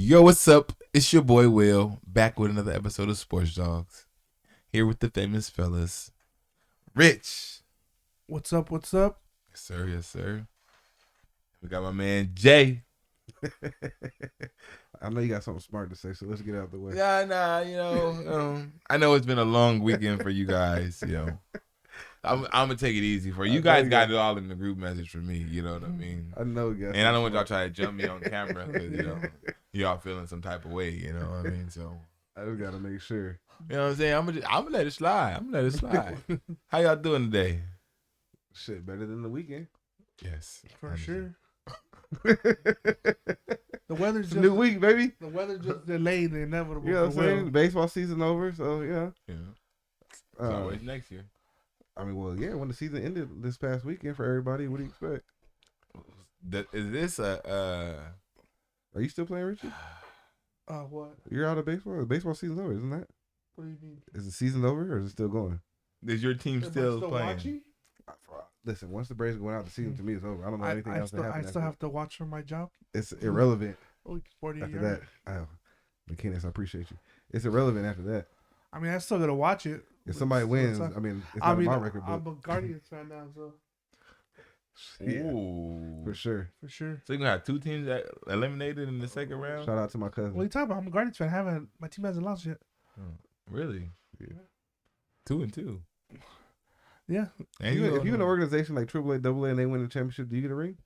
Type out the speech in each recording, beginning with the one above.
Yo, what's up? It's your boy Will, back with another episode of Sports Dogs. Here with the famous fellas. Rich. What's up? What's up? Yes, sir. Yes, sir. We got my man Jay. I know you got something smart to say, so let's get out of the way. Nah, I know it's been a long weekend for you guys, I'm gonna take it easy for you. You guys got it all in the group message for me, you know what I mean? I know, guys. And I don't want y'all try to jump me on camera because, y'all feeling some type of way, you know what I mean? So I just gotta make sure. You know what I'm saying? I'm gonna let it slide. How y'all doing today? Shit, better than the weekend. Yes, for sure. The weather's just a new week, baby. The weather's just delayed the inevitable. You know what I'm saying? Baseball season over, so yeah. It's always next year. I mean, well, yeah. When the season ended this past weekend for everybody, what do you expect? Is this Are you still playing, Richard? What? You're out of baseball. The baseball season's over, isn't that? What do you mean? Is the season over or is it still going? Is your team still playing? Watching? Listen, once the Braves go out, the season to me is over. I don't know anything else that happens. I still have to watch for my job. It's irrelevant. 40 after years. that, McKinnis, I appreciate you. It's irrelevant after that. I mean, I still gotta watch it. If somebody wins, I mean, it's not my record book. I'm a Guardians fan now, so. Yeah, Ooh. for sure. So you're gonna have two teams that eliminated in the second round? Shout out to my cousin. What are you talking about? I'm a Guardians fan. My team hasn't lost yet. Really? Yeah. 2-2. Yeah. And if you're in an organization like AAA, AA, and they win the championship, do you get a ring?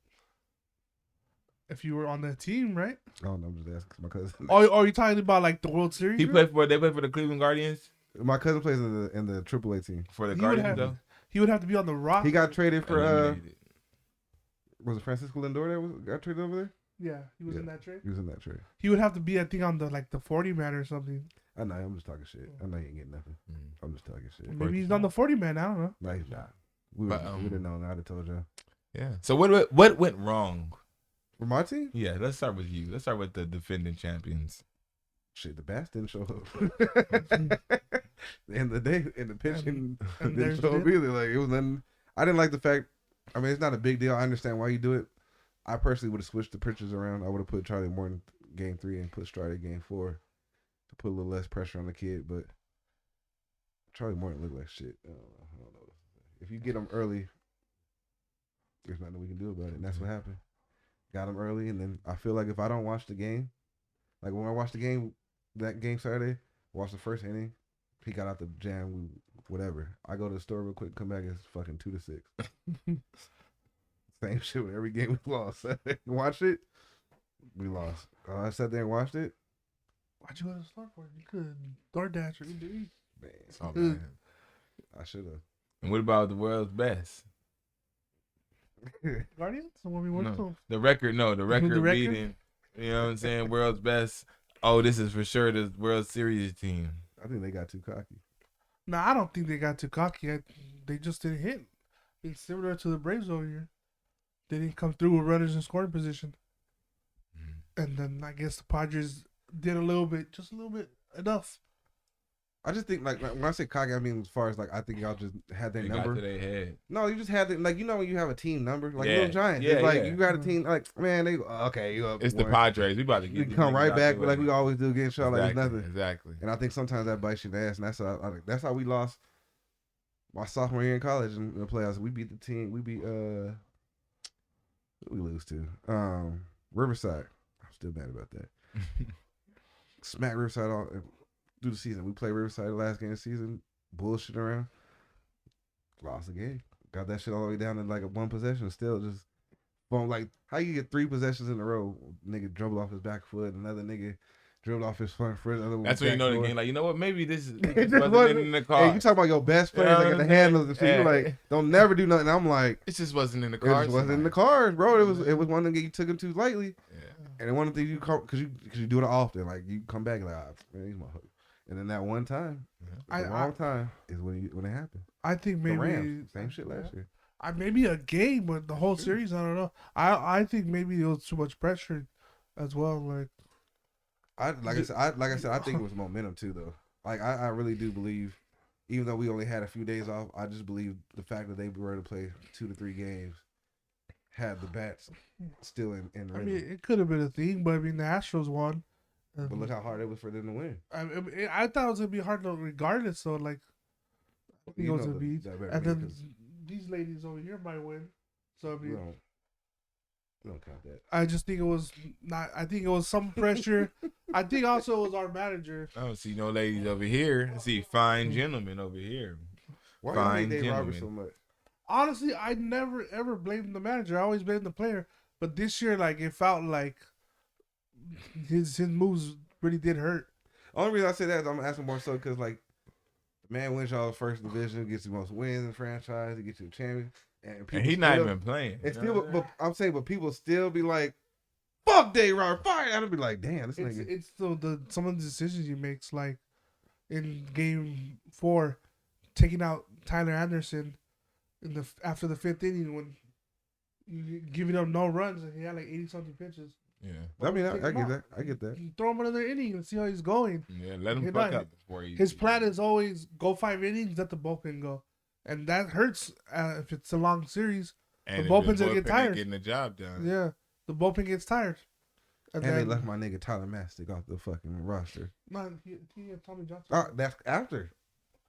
If you were on that team, right? Oh no, I'm just asking my cousin. Oh, are you talking about like the World Series? They play for the Cleveland Guardians. My cousin plays in the AAA team for the Guardians. Though he would have to be on the roster. He got traded for was it Francisco Lindor that got traded over there? Yeah, he was in that trade. He was in that trade. He would have to be, I think, on the 40 man or something. I know. I'm just talking shit. I know he ain't getting nothing. I'm just talking shit. Maybe he's on the 40 man. I don't know. No, he's not. We didn't know. I'd have told you. Yeah. So what went wrong for my team? Yeah. Let's start with you. Let's start with the defending champions. Shit, the bats didn't show up. In the day, in the pitching, didn't show up either. Like it was nothing. I didn't like the fact. I mean, it's not a big deal. I understand why you do it. I personally would have switched the pitchers around. I would have put Charlie Morton game 3 and put Strider game 4 to put a little less pressure on the kid. But Charlie Morton looked like shit. I don't know. If you get him early, there's nothing we can do about it. And that's what happened. Got him early, and then I feel like if I don't watch the game, like when I watched the game, that game Saturday, watched the first inning, he got out the jam, whatever. I go to the store real quick, come back, it's fucking 2-6. Same shit with every game we lost. Watch it, we lost. I sat there and watched it. Why'd you go to the store for it? You could DoorDash or Uber Eats. Man, I should have. And what about the world's best? Guardians? The record beating. You know what I'm saying? World's best. Oh, this is for sure the World Series team. I think they got too cocky. No, I don't think they got too cocky. They just didn't hit. It's similar to the Braves over here. They didn't come through with runners in scoring position. And then I guess the Padres did just a little bit enough. I just think like when I say cocky, I mean as far as like I think y'all just had their number. Got to their head. No, you just had it like when you have a team number like Little Giants. It's like you got a team like man they okay you up. It's the Padres. We about to get. We come right back like we always do against y'all like it's nothing. Exactly. And I think sometimes that bites you in the ass, and that's how we lost my sophomore year in college in the playoffs. We beat the team. We beat who did we lose to? Riverside. I'm still mad about that. Smack Riverside all through the season. We played Riverside the last game of the season. Bullshit around. Lost the game. Got that shit all the way down to like a one possession. Still just like how you get 3 possessions in a row. Nigga dribbled off his back foot. Another nigga dribbled off his front foot. That's when you know the game. Like, you know what? Maybe this wasn't in the car. Hey, you talking about your best players like at the handles and shit. You like, don't never do nothing. I'm like, it just wasn't in the cars. It just wasn't in the cars, bro. It was one thing you took him too lightly. Yeah. And then one of the things because you do it often. Like you come back like, man, he's my hook. And then that one time, the wrong time is when it happened. I think maybe the Rams, same shit last year. Maybe a game, but the whole series, I don't know. I think maybe it was too much pressure, as well. Like I said, I think it was momentum too, though. Like I really do believe, even though we only had a few days off, I just believe the fact that they were to play 2 to 3 games had the bats still in rhythm. I mean, it could have been a thing, but I mean, the Astros won. But look how hard it was for them to win. I thought it was gonna be hard though, regardless. So like, I think it was a beat, and then these ladies over here might win. So I mean, we don't count that. I just think it was not. I think it was some pressure. I think also it was our manager. I don't see no ladies over here. I see fine gentlemen over here. Why fine do you hate Dave Roberts so much? Honestly, I never ever blamed the manager. I always blamed the player. But this year, like, it felt like his moves really did hurt. Only reason I say that is I'm asking more so because, like, the man wins y'all the first division, gets the most wins in the franchise, he gets you a champion. And he's not even playing. And still, but I'm saying, but people still be like, fuck Dave Roberts, fire. I'd be like, damn, this nigga. It's some of the decisions he makes, like, in game 4, taking out Tyler Anderson after the 5th inning when you giving up no runs and he had like 80-something pitches. Yeah, I mean, I get that. I get that. You throw him another inning and see how he's going. Yeah, let him fuck up before he. His plan is always go 5 innings, let the bullpen go, and that hurts if it's a long series. And the bullpen's gonna get tired. Getting the job done. Yeah, the bullpen gets tired. And then, they left my nigga Tyler Mastick off the fucking roster. Man, he had Tommy Johnson. Oh, that's after.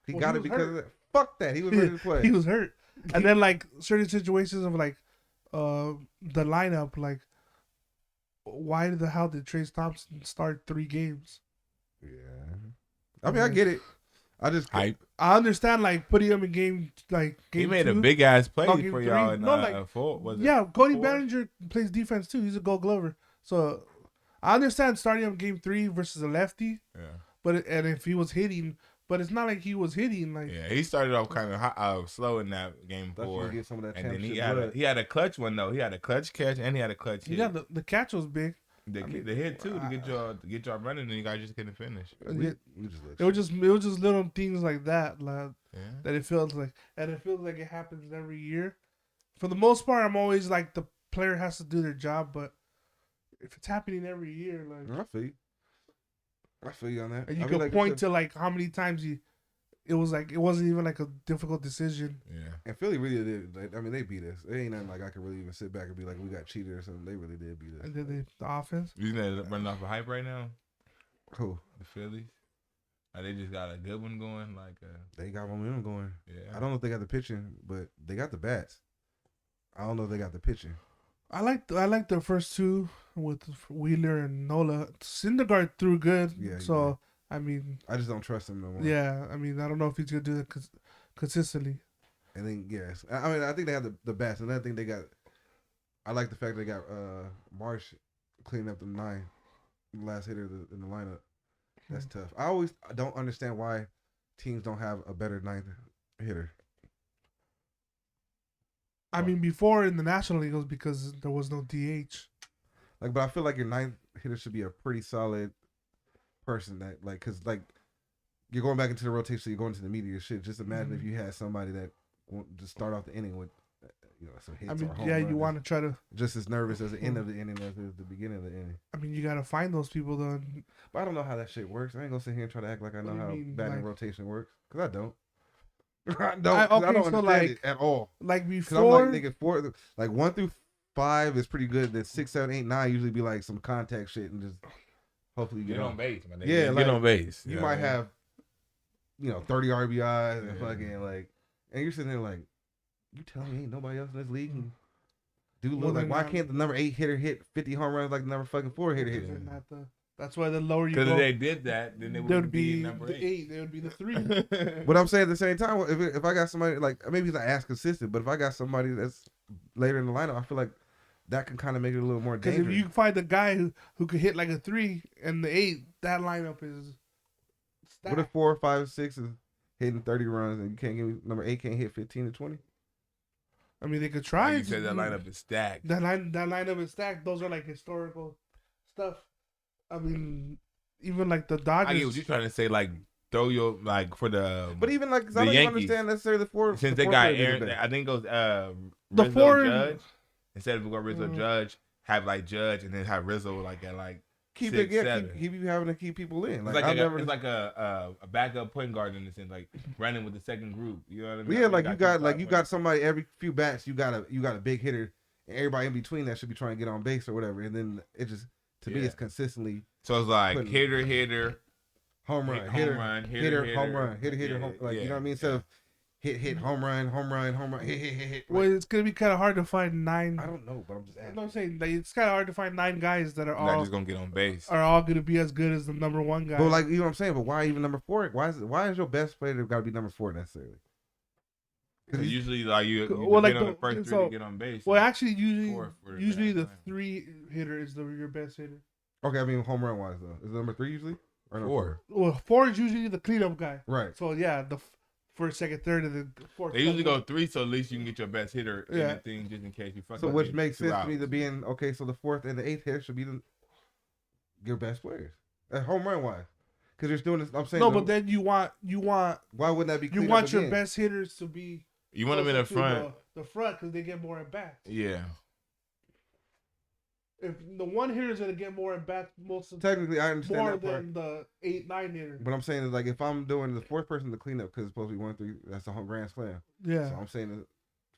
He got it because of that. Fuck that. He was ready to play. He was hurt. And then, like, certain situations of, like, the lineup, like, why the hell did Trace Thompson start 3 games? Yeah. I mean, I get it. I just hype. I understand, like, putting him in game he made 2, a big ass play for y'all in Cody Bellinger plays defense too. He's a Gold Glover. So I understand starting him game 3 versus a lefty. Yeah. But if he was hitting, but it's not like he was hitting like. Yeah, he started off kind of slow in that game 4, get some of that and then he had a clutch one though. He had a clutch catch and he had a clutch hit. Yeah, the catch was big. The hit too to get y'all running, and you guys just couldn't finish. It was just little things like that, that it feels like, and it feels like it happens every year. For the most part, I'm always like the player has to do their job, but if it's happening every year, like I feel you on that. And you can point to like how many times it wasn't even like a difficult decision. Yeah. And Philly really did. Like, I mean, they beat us. It ain't nothing like I could really even sit back and be like, we got cheated or something. They really did beat us. And then the offense. You know, running off a hype right now. Who? The Phillies. They just got a good one going. They got momentum going. Yeah. I don't know if they got the pitching, but they got the bats. I don't know if they got the pitching. I like their first 2 with Wheeler and Nola. Syndergaard threw good, so I mean, I just don't trust him no more. Yeah, I mean, I don't know if he's gonna do that consistently. And then I mean, I think they have the bats. Another thing they got, I like the fact they got Marsh cleaning up the 9, the last hitter in the lineup. That's tough. I don't understand why teams don't have a better 9th hitter. I mean, before in the National League, it was because there was no DH. But I feel like your 9th hitter should be a pretty solid person that, because you're going back into the rotation, so you're going to the media shit. Just imagine if you had somebody that won't just start off the inning with, some hits or home runs. You want to try to just as nervous as the end of the inning as the beginning of the inning. I mean, you got to find those people though. But I don't know how that shit works. I ain't gonna sit here and try to act like I know how batting rotation works, because I don't. I don't understand it at all. Like before, I'm like, nigga, 4, 1 through 5 is pretty good. Then 6, 7, 8, 9 usually be like some contact shit and just hopefully you get on base, my nigga. Yeah, get on base. You might have, 30 RBIs and fucking and you're sitting there like, you tell me ain't nobody else in this league can do look why can't the number 8 hitter hit 50 home runs like the number fucking 4 hitter hit? That's why the lower you go. Because if they did that, then they would be number 8. They would be the 3. But I'm saying at the same time, if I got somebody maybe he's not as consistent, but if I got somebody that's later in the lineup, I feel like that can kind of make it a little more dangerous. Because if you find a guy who could hit like a 3 and the 8, that lineup is stacked. What if 4, 5, 6 is hitting 30 runs and you can't give number 8 can't hit 15 to 20? I mean, they could try. You said that lineup is stacked. That lineup is stacked. Those are like historical stuff. I mean, even like the Dodgers. I get what you're trying to say. Throw your for the. But even cause I don't even understand necessarily the 4. Since they got Aaron, I think it goes the 4 Judge. Instead of going Rizzo Judge, have Judge and then have Rizzo at keep 6, it. 7. Keep you having to keep people in. It's like a backup point guard in the sense, running with the second group. You know what I mean? Yeah, you got somebody every few bats. You got a big hitter, and everybody in between that should be trying to get on base or whatever. And then it just to me, it's consistently. So it's like hitter, home run, hitter, home run, hitter, home. Like you know what I mean? So hit, home run, hit. Well, it's gonna be kind of hard to find 9. I don't know, but I'm just asking. I'm saying like, it's kind of hard to find 9 guys that are all just gonna get on base. Are all gonna be as good as the number 1 guy. But like you know what I'm saying. But why even number 4? Why is your best player got to be number 4 necessarily? Because usually like you well, like on the first 3 to get on base. Well, actually, usually the 3 hitter is your best hitter. Okay, I mean home run wise though, is it number 3 usually? Or 4. Well, 4 is usually the cleanup guy. Right. So yeah, the first, second, third, and the fourth. They usually go 3, so at least you can get your best hitter in the thing just in case you fuck up. So which makes sense to me to be in. Okay, so the 4th and the 8th hitter should be your best players. Home run wise, because you're doing this. I'm saying no, but then you want. Why wouldn't that be? You want your best hitters to be. You want them in the front. The front because they get more at bats. Yeah. If the 1 hitter is gonna get more at bats, technically I understand more that part. than the 8, 9 hitter. But I'm saying is like if I'm doing the 4th person to clean up because it's supposed to be 1, 3, that's a home grand slam. Yeah. So I'm saying that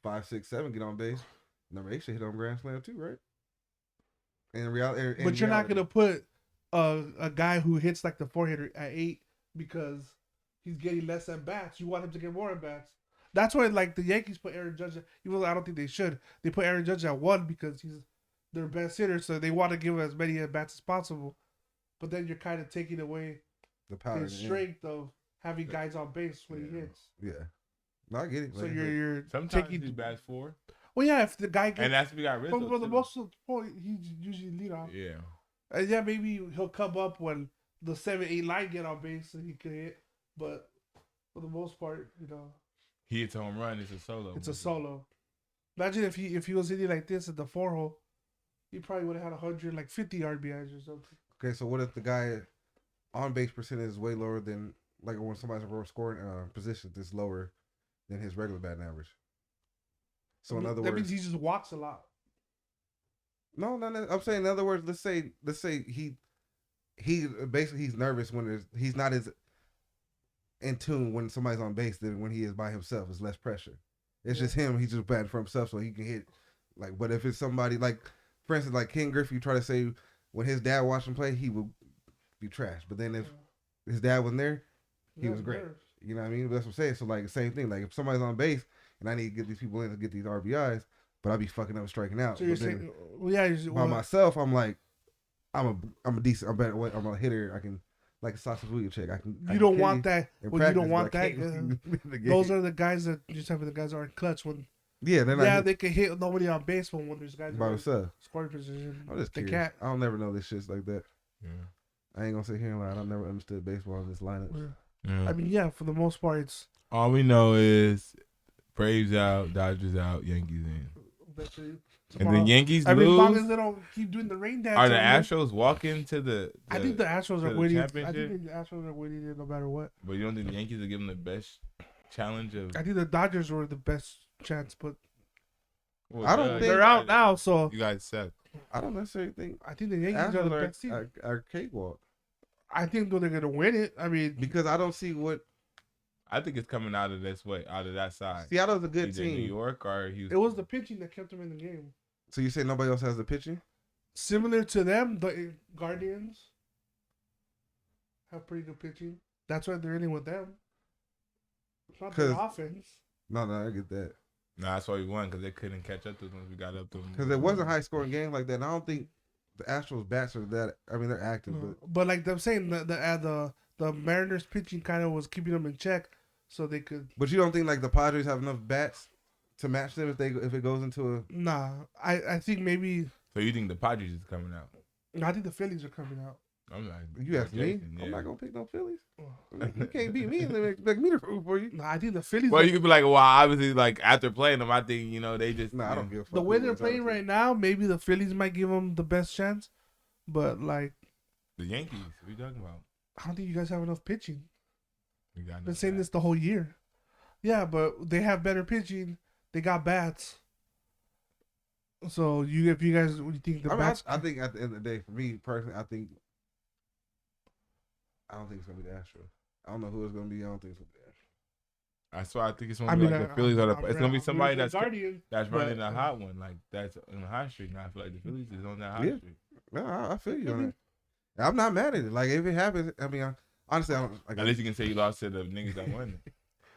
5, 6, 7 get on base. Number 8 should hit on grand slam too, right? In reality, but you're not gonna put a guy who hits like the 4 hitter at 8 because he's getting less at bats. You want him to get more at bats. That's why like the Yankees put Aaron Judge. Even though I don't think they should, they put Aaron Judge at 1 because he's their best hitter, so they want to give as many at bats as possible. But then you're kind of taking away the power, his strength of having guys on base when he hits. Yeah, no, I get it. So you're sometimes taking he bats 4. Well, yeah, if the guy gets, and that's we got Rizzo. For the most of the point, he's usually lead off. Yeah, and yeah, maybe he'll come up when the 7, 8 line get on base and he can hit. But for the most part, he hits a home run. It's a solo. It's a solo. Imagine if he was hitting like this at the 4 hole. He probably would have had 150 RBIs or something. Okay, so what if the guy on base percentage is way lower than like when somebody's scoring position that's lower than his regular batting average? So in other words, that means he just walks a lot. No. I'm saying in other words, let's say he basically he's nervous when he's not as in tune when somebody's on base than when he is by himself. It's less pressure. It's just him. He's just batting for himself, so he can hit. Like, but if it's somebody like. For instance, like Ken Griffey, you try to say when his dad watched him play, he would be trash. But then if his dad wasn't there, he was great. You know what I mean? That's what I'm saying. So like the same thing. Like if somebody's on base and I need to get these people in to get these RBIs, but I be fucking up and striking out. So you're saying, by myself, I'm like, I'm a decent. I'm better. I'm a hitter. I can like a sausage William check. I can. You don't want that. Well, you don't want that. Those are the guys that you're talking about. The guys aren't clutch when. Yeah, they can hit nobody on base, but when there's guys by themselves, scoring position, I'm just curious. can't. I don't never know this shit's like that. Yeah. I ain't gonna sit here and lie. I never understood baseball in this lineup. Yeah. I mean, for the most part, it's all we know is Braves out, Dodgers out, Yankees in. And the Yankees lose. As long as they don't keep doing the rain dance. Are the Astros walking to the I think the Astros are winning. I think championship? the Astros are winning it no matter what. But you don't think the Yankees are giving the best challenge of? I think the Dodgers were the best chance, but I don't think they're out now. So you guys said I don't necessarily think. I think the Yankees are the best team. Are cakewalk. I think they're gonna win it. I mean, because I don't see what. I think it's coming out of this way, out of that side. Seattle's a good Either team. New York or Houston. It was the pitching that kept them in the game. So you say nobody else has the pitching? Similar to them, the Guardians have pretty good pitching. That's why they're in it with them. It's not their offense. No, I get that. No, that's why we won, because they couldn't catch up to us once we got up to them. Because it wasn't high scoring game like that. And I don't think the Astros bats are that. I mean, they're active, but like I'm saying, the Mariners pitching kind of was keeping them in check, so they could. But you don't think like the Padres have enough bats to match them if it goes into a? Nah, I think maybe. So you think the Padres is coming out? No, I think the Phillies are coming out. I'm like, you ask me, I'm not gonna pick no Phillies. You can't beat me and then expect me to root for you. No, I think the Phillies. Well, you could be like, well, obviously, like after playing them, I think they just. I don't give a fuck. The way they're playing right now, maybe the Phillies might give them the best chance, but like the Yankees. What are you talking about? I don't think you guys have enough pitching. We got been saying this the whole year. Yeah, but they have better pitching. They got bats. So if you guys think the bats, I think at the end of the day, for me personally, I don't think it's gonna be the Astros. I don't know who it's gonna be. I don't think it's gonna be the Astros. That's why I think it's gonna be like the Phillies are the. It's gonna be somebody that's Guardian, running a hot one, like that's in the hot street. Now I feel like the Phillies is on that hot street. No, I feel you on that. I'm not mad at it. Like if it happens, I mean, honestly, I don't. Like, At least you can say you lost to the niggas that won.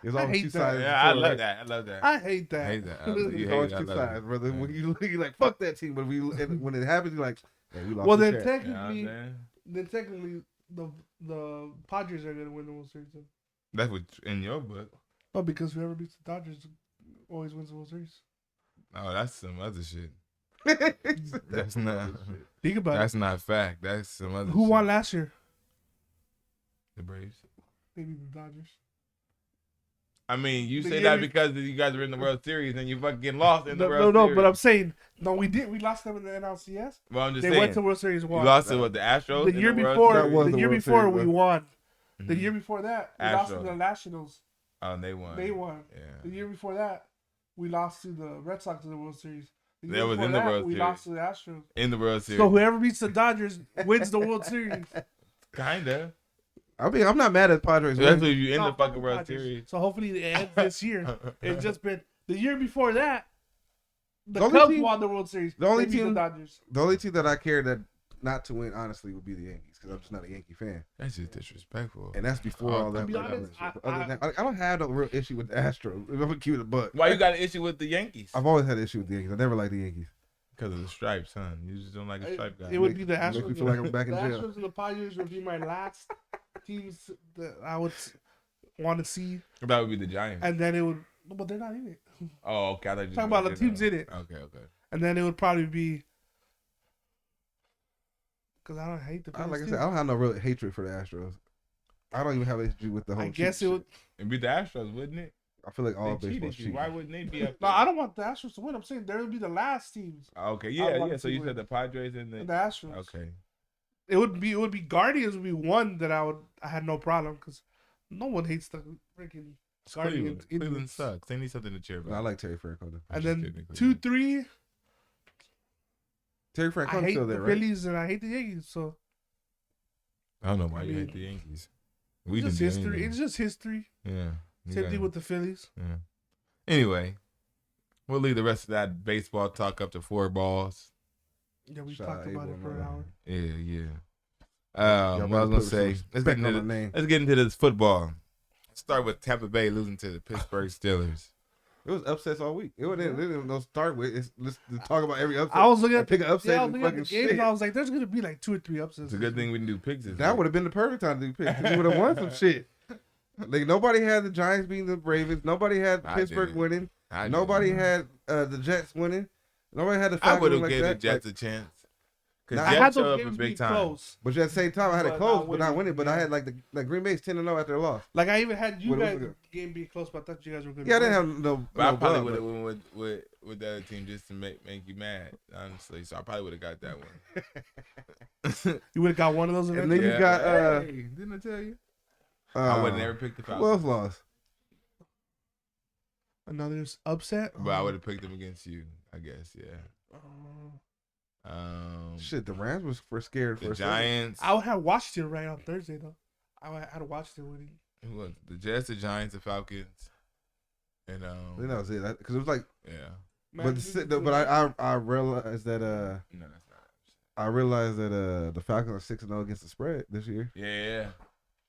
There's I always hate two that. sides. Yeah, I love that. I love that. I hate that. I hate that. There's You always hate it. I two love sides, it. brother. Yeah. When you like fuck that team, but when it happens, you're like, yeah, we lost. Well, the then chat. technically, Yeah, man. the Padres are gonna win the World Series. Then. That's what in your book. Oh, because whoever beats the Dodgers always wins the World Series. Oh, that's some other shit. That's not. Think about That's it. not fact. That's some other. Who shit. won last year? The Braves. Maybe the Dodgers. I mean, you The say year that be- because you guys are in the World Series and you fucking lost in the World No, Series. but I'm saying no. We did. We lost them in the NLCS. Well, I'm just They saying. went to World Series You one. lost to what, the Astros? The in year World before, That was Series? the the year World before Series, we bro. won. The Mhm. year before that, we lost to Astros. the Nationals. Oh, and they won. They won. Yeah. The year before that, we lost to the Red Sox in the World Series. The That year was before in the that, World we Series. lost to the Astros. In the World Series. So whoever beats the Dodgers wins the World Series. Kinda. I mean, I'm not mad at Padres. Especially if you in No, the fucking fuck World Dodgers. Series. So hopefully it ends this year. It's just been the year before that. The The only Cubs team- won the World Series. the only They beat team- the Dodgers. The only team that I care that not to win, honestly, would be the Yankees because I'm just not a Yankee fan, That's just disrespectful. and that's before all that. be honest, Other than that, I don't have a real issue with the Astros. If I'm gonna keep it a buck, Why you got an issue with the Yankees? I've always had an issue with the Yankees. I never liked the Yankees. Because of the stripes, huh? You just don't like a stripe guy. It would be the Makes me Astros. feel like I'm back in the jail. Astros and the Padres would be my last teams that I would want to see, That would be the Giants. and then it would. But they're not in it. Oh, okay. I thought you Talking about the teams in it. Okay, okay. And then it would probably be because I don't hate the. Like I Phillies, said, I don't have no real hatred for the Astros. I don't even have an issue with the whole. I guess cheat it would. It'd be the Astros, wouldn't it? shit. I feel like all They baseball cheated you. cheating. Why wouldn't they be up No, there? I don't want the Astros to win. I'm saying there would be the last teams. Okay, I yeah, want yeah. to So you win. said the Padres and The the. Astros. Okay. It would be Guardians would be one that I had no problem because no one hates the freaking It's Guardians. Cleveland. Cleveland Indians. sucks. They need something to cheer But I about. like Terry Francona. And Just then kidding, 2-3. Terry I Francona's hate still the there, right? Phillies and I hate the Yankees. So I don't know why I you mean, hate the Yankees. We it's can just do history. anything. It's just history. Yeah. You Same gotta- thing with the Phillies. Yeah. Anyway, we'll leave the rest of that baseball talk up to 4 balls. Yeah, we Shout talked out about it Abel for an and hour. Yeah, yeah. Y'all What I was better gonna put say, some let's get respect on into the name. let's get into this football. Let's start with Tampa Bay losing to the Pittsburgh Steelers. It was upsets all week. It wasn't no start with. Let's talk about every upset. I was looking And at pick an upset yeah, I was and looking at fucking the game shit. and I was like, "There's gonna be like 2 or 3 upsets." It's a good thing we didn't do picks this That week. would have been the perfect time to do picks. You would have won some shit. Like nobody had the Giants beating the Ravens. Nobody had I Pittsburgh didn't. winning. I Nobody didn't. had the Jets winning. Nobody had the I Falcons would have winning given like the that. Jets a chance. Because Nah, I Jets had showed those up games in being big time. close. But at the same time, I had it But close, not but not winning. But I yeah. had like Green Bay's 10-0 after a loss. Like I even had you What guys was it? game being close, but I thought you guys were gonna. Yeah, I didn't win. have no. But I no probably bug, would have but- went with the other team just to make you mad, honestly. So I probably would have got that one. You would have got one of those. And Eventually? then you got Hey, didn't I tell you? I would have never picked the Who else Falcons, lost? Another upset. but I would have picked them against you. I guess, yeah. Shit, the Rams were scared for The a second. Giants. I would have Washington right on Thursday though. I had Washington winning. Who was it? The Jets, the Giants, the Falcons, and I think that was it. Because it was like, yeah. but I realized that No, that's not. I realized that the Falcons are 6-0 against the spread this year. Yeah.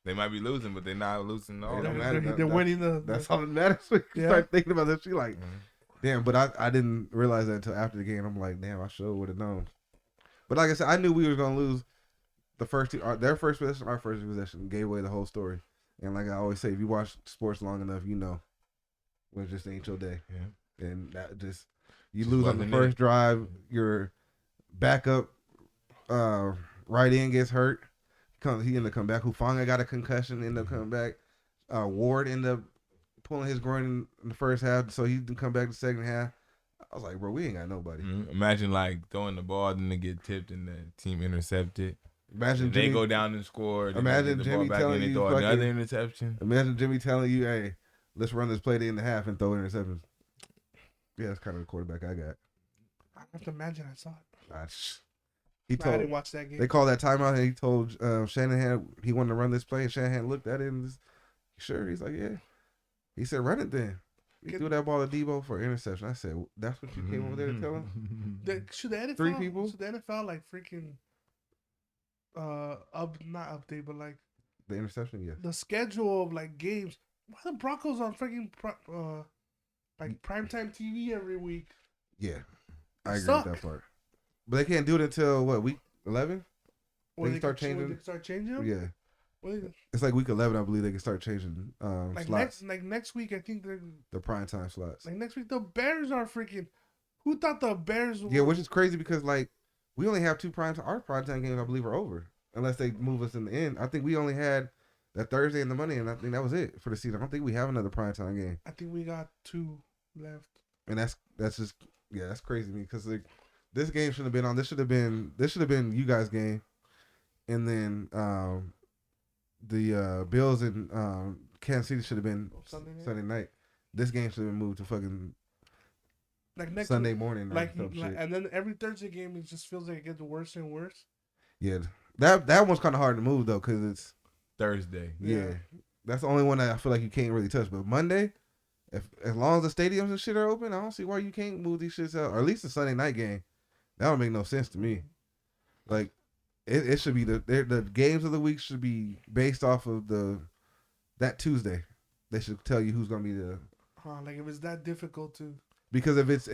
They might be losing, but they're not losing all It of don't them. matter. They're That- winning the. That's all that matters. When you Yeah. start thinking about that shit, like, Mhm. damn. But I didn't realize that until after the game. I'm like, damn, I sure would have known. But like I said, I knew we were gonna lose the first two. Their first possession, our first possession, gave away the whole story. And like I always say, if you watch sports long enough, you know when it just ain't your day. Yeah. And that just you Just lose on the wasn't first it. drive. Your backup right end gets hurt. He ended up coming back. Hufanga got a concussion. Ended up coming back. Ward ended up pulling his groin in the first half, so he didn't come back the second half. I was like, bro, we ain't got nobody. Imagine like throwing the ball, then they get tipped and the team intercepted. Imagine And they Jimmy, go down and score. Then Imagine they get the Jimmy ball back telling and they you throw fucking- another interception. Imagine Jimmy telling you, hey, let's run this play to end the half and throw interceptions. Yeah, that's kind of the quarterback I got. I have to imagine I saw it. He I told didn't watch that game. they called that timeout and he told Shanahan he wanted to run this play and Shanahan looked at it and was, sure. He's like, yeah. He said, run it then. He threw that ball to Debo for an interception. I said, that's what you came over there to tell him? Should the NFL? Three people? Should the NFL like freaking not update, but like The interception, yeah. the schedule of like games. Why the Broncos on freaking like primetime TV every week? Yeah, I agree Suck. with that part. But they can't do it until what, week 11? When They start changing. They start changing them? Yeah, When it's like week 11. I believe they can start changing like slots. next week, I think they're The prime time slots. like next week. The Bears are freaking. Who thought the Bears? Yeah, which is crazy because like we only have two our prime time games. I believe are over unless they move us in the end. I think we only had that Thursday and the Monday, and I think that was it for the season. I don't think we have another prime time game. I think we got 2 left. And that's just that's crazy to me because like this game should have been on. This should have been you guys' game, and then the Bills and Kansas City should have been Sunday night. This game should have been moved to fucking like next Sunday morning. Like and then every Thursday game, it just feels like it gets worse and worse. Yeah, that one's kind of hard to move though because it's Thursday. Yeah, that's the only one that I feel like you can't really touch. But Monday, as long as the stadiums and shit are open, I don't see why you can't move these shits out. Or at least the Sunday night game. That don't make no sense to me. Like, it should be the games of the week should be based off of that Tuesday. They should tell you who's gonna be the. Like if it's that difficult to. Because if it's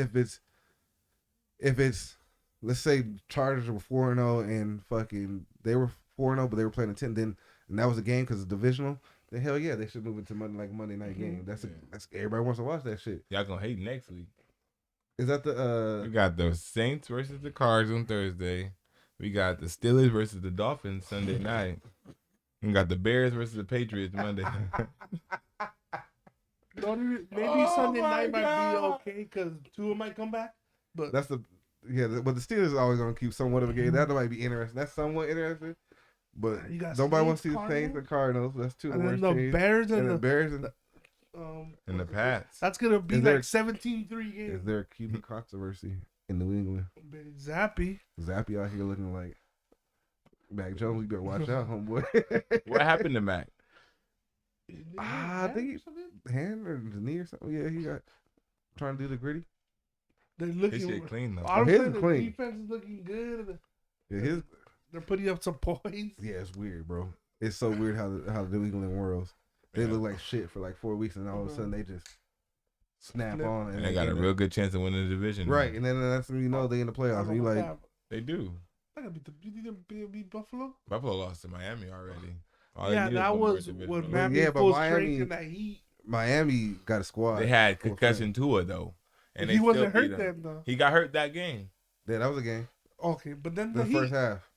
let's say Chargers were 4-0 and fucking they were 4-0 but they were playing a 10 then and that was a game because it's divisional. Then hell yeah, they should move it to Monday night game. That's everybody wants to watch that shit. Y'all gonna hate next week. Is that the We got the Saints versus the Cards on Thursday. We got the Steelers versus the Dolphins Sunday night. We got the Bears versus the Patriots Monday. Maybe Sunday night might be okay because Tua might come back. But that's but the Steelers are always gonna keep somewhat of a game. That might be interesting. That's somewhat interesting. But nobody wants to see the Saints and Cardinals. That's two of the worst teams. Bears and the Bears and the Pats. That's gonna be like 17-3 games. Is there a QB controversy in New England? Zappy out here looking like Mac Jones. You better watch out, homeboy. What happened to Mac? I think hand or the knee or something. Yeah, he got trying to do the gritty. They're looking his shit clean though. His is clean. Defense is looking good. Yeah, they're putting up some points. Yeah, it's weird, bro. It's so weird how the New England Worlds. They look like shit for like 4 weeks, and all of a sudden they just snap on. And they got a real good chance of winning the division. Right, and then that's when you know they in the playoffs. And you like they do. I gotta beat Buffalo. Buffalo lost to Miami already. That was when Miami full strength in that heat. Miami got a squad. They had concussion Tua though, and he wasn't hurt then though. He got hurt that game. Yeah, that was a game. Okay, but then the first half.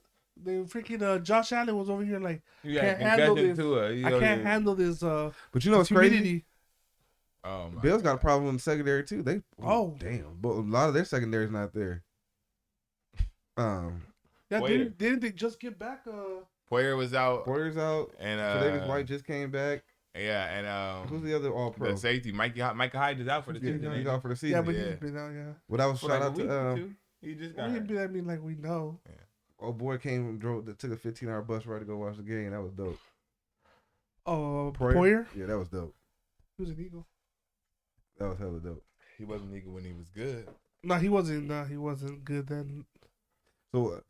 The freaking Josh Allen was over here like can't handle this. I can't handle this. But you know what's crazy? Oh, Bills got a problem in the secondary too. Damn, but a lot of their secondary is not there. Didn't they just get back? Poyer was out. Poyer's out, and Davis White just came back. Yeah, and who's the other All Pro? The safety, Micah Hyde is out for the season. He's out for the season. Yeah, but he's been out. Yeah. Well, that was shout out to. He just got. I mean, like we know. Yeah. Old boy came and took a 15-hour bus ride to go watch the game. That was dope. Poyer? Yeah, that was dope. He was an Eagle. That was hella dope. He wasn't Eagle when he was good. No, he wasn't. He wasn't good then. So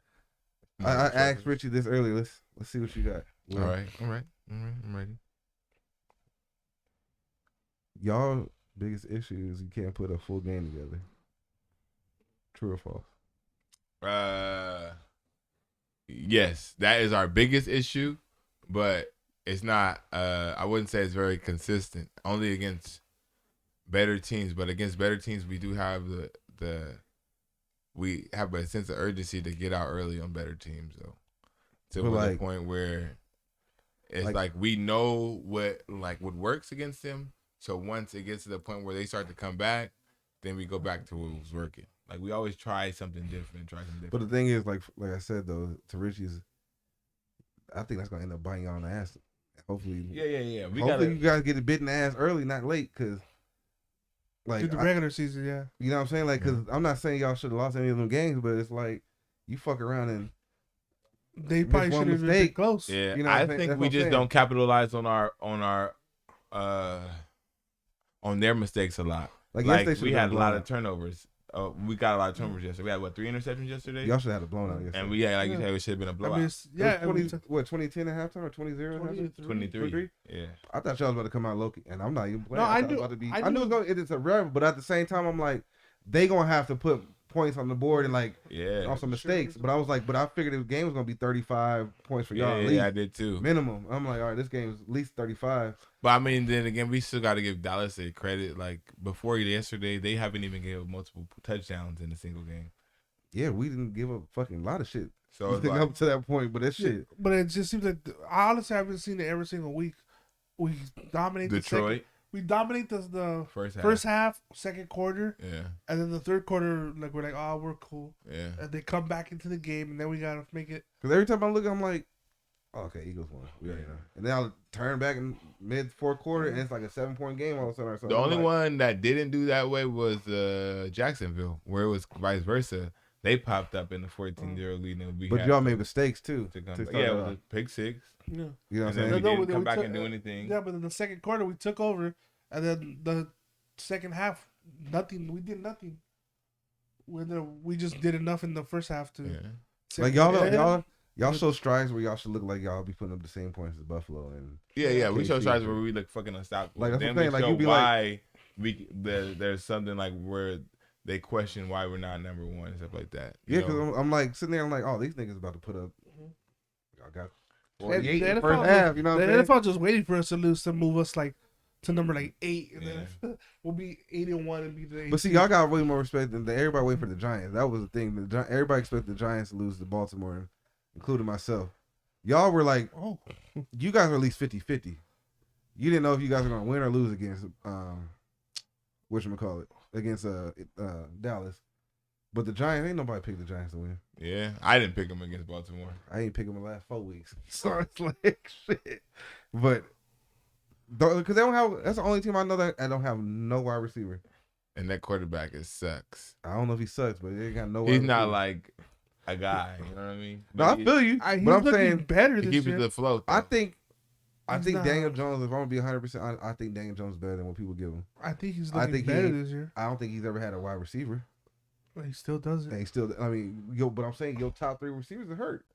I asked Richie this earlier. Let's see what you got. All right. I'm ready. Y'all biggest issue is you can't put a full game together. True or false? Yes, that is our biggest issue, but it's not. I wouldn't say it's very consistent. Only against better teams, but against better teams, we do have we have a sense of urgency to get out early on better teams, though. To the point where it's like we know what works against them. So once it gets to the point where they start to come back, then we go back to what was working. Like we always try something different. But the thing is, like I said though, to Richie's, I think that's gonna end up biting you on the ass. Hopefully, yeah. Hopefully you guys get it bit in the ass early, not late, because the regular season, yeah. You know what I'm saying? Like, because I'm not saying y'all should have lost any of them games, but it's like you fuck around and they probably should have been close. Yeah, you know I think we just don't capitalize on on their mistakes a lot. Like we had a lot of turnovers we got a lot of turnovers yesterday. We had, 3 interceptions yesterday? Y'all should have had a blown out yesterday. And you said, it should have been a blowout. I mean, 2010 at halftime or 20-0 at halftime? 23. Yeah. I thought y'all was about to come out low-key, and I'm not even playing. No, I knew. I knew it is a rival, but at the same time, I'm like, they going to have to put points on the board and on some mistakes. But I was like, I figured the game was going to be 35 points for y'all. Yeah, I did too. Minimum. I'm like, all right, this game is at least 35. But I mean, then again, we still got to give Dallas a credit. Like, before yesterday, they haven't even given multiple touchdowns in a single game. Yeah, we didn't give a fucking lot of shit. So it's up to that point, but that shit. But it just seems like I honestly haven't seen it every single week. We dominate Detroit. We dominate the first half, second quarter. Yeah. And then the third quarter, we're like, oh, we're cool. Yeah. And they come back into the game, and then we gotta make it. Because every time I look, I'm like, oh, okay, Eagles won. We already know. And then I'll turn back in mid fourth quarter, and it's like a 7-point game all of a sudden. Or something. The only one that didn't do that way was Jacksonville, where it was vice versa. They popped up in the 14-0 lead, and but y'all made mistakes too. It was a pick six. Yeah, you know what I'm saying. We didn't come back and do anything. Yeah, but in the second quarter we took over, and then the second half, nothing. We did nothing. We just did enough in the first half to. Yeah. Like y'all show strides where y'all should look like y'all be putting up the same points as Buffalo and. Yeah, we show strides where we look fucking unstoppable. Like that's then what I'm saying. Like you be why there's something like where they question why we're not number one and stuff like that. Yeah, because I'm like sitting there, I'm like, oh, these niggas about to put up. Y'all got 48 in the first half. You know what I'm saying? The NFL just waiting for us to lose to move us to number 8, and then we'll be 8-1 and be the 8. But see, y'all got way more respect than everybody waiting for the Giants. That was the thing. Everybody expected the Giants to lose to Baltimore, including myself. Y'all were like, oh, you guys were at least 50-50. You didn't know if you guys were gonna win or lose against whatchamacallit, against Dallas. But the Giants, ain't nobody picked the Giants to win. Yeah, I didn't pick them against Baltimore. I ain't picked them the last 4 weeks. So it's like shit. But because they don't have, that's the only team I know that I don't have no wide receiver. And that quarterback sucks. I don't know if he sucks, but they got no. He's not like a guy. You know what I mean? No, I feel you. But I'm saying better this year. Keep the flow. I think Daniel Jones, if I'm gonna be 100%, I think Daniel Jones is better than what people give him. I think he's looking better this year. I don't think he's ever had a wide receiver. But he still doesn't. And but I'm saying your top 3 receivers are hurt.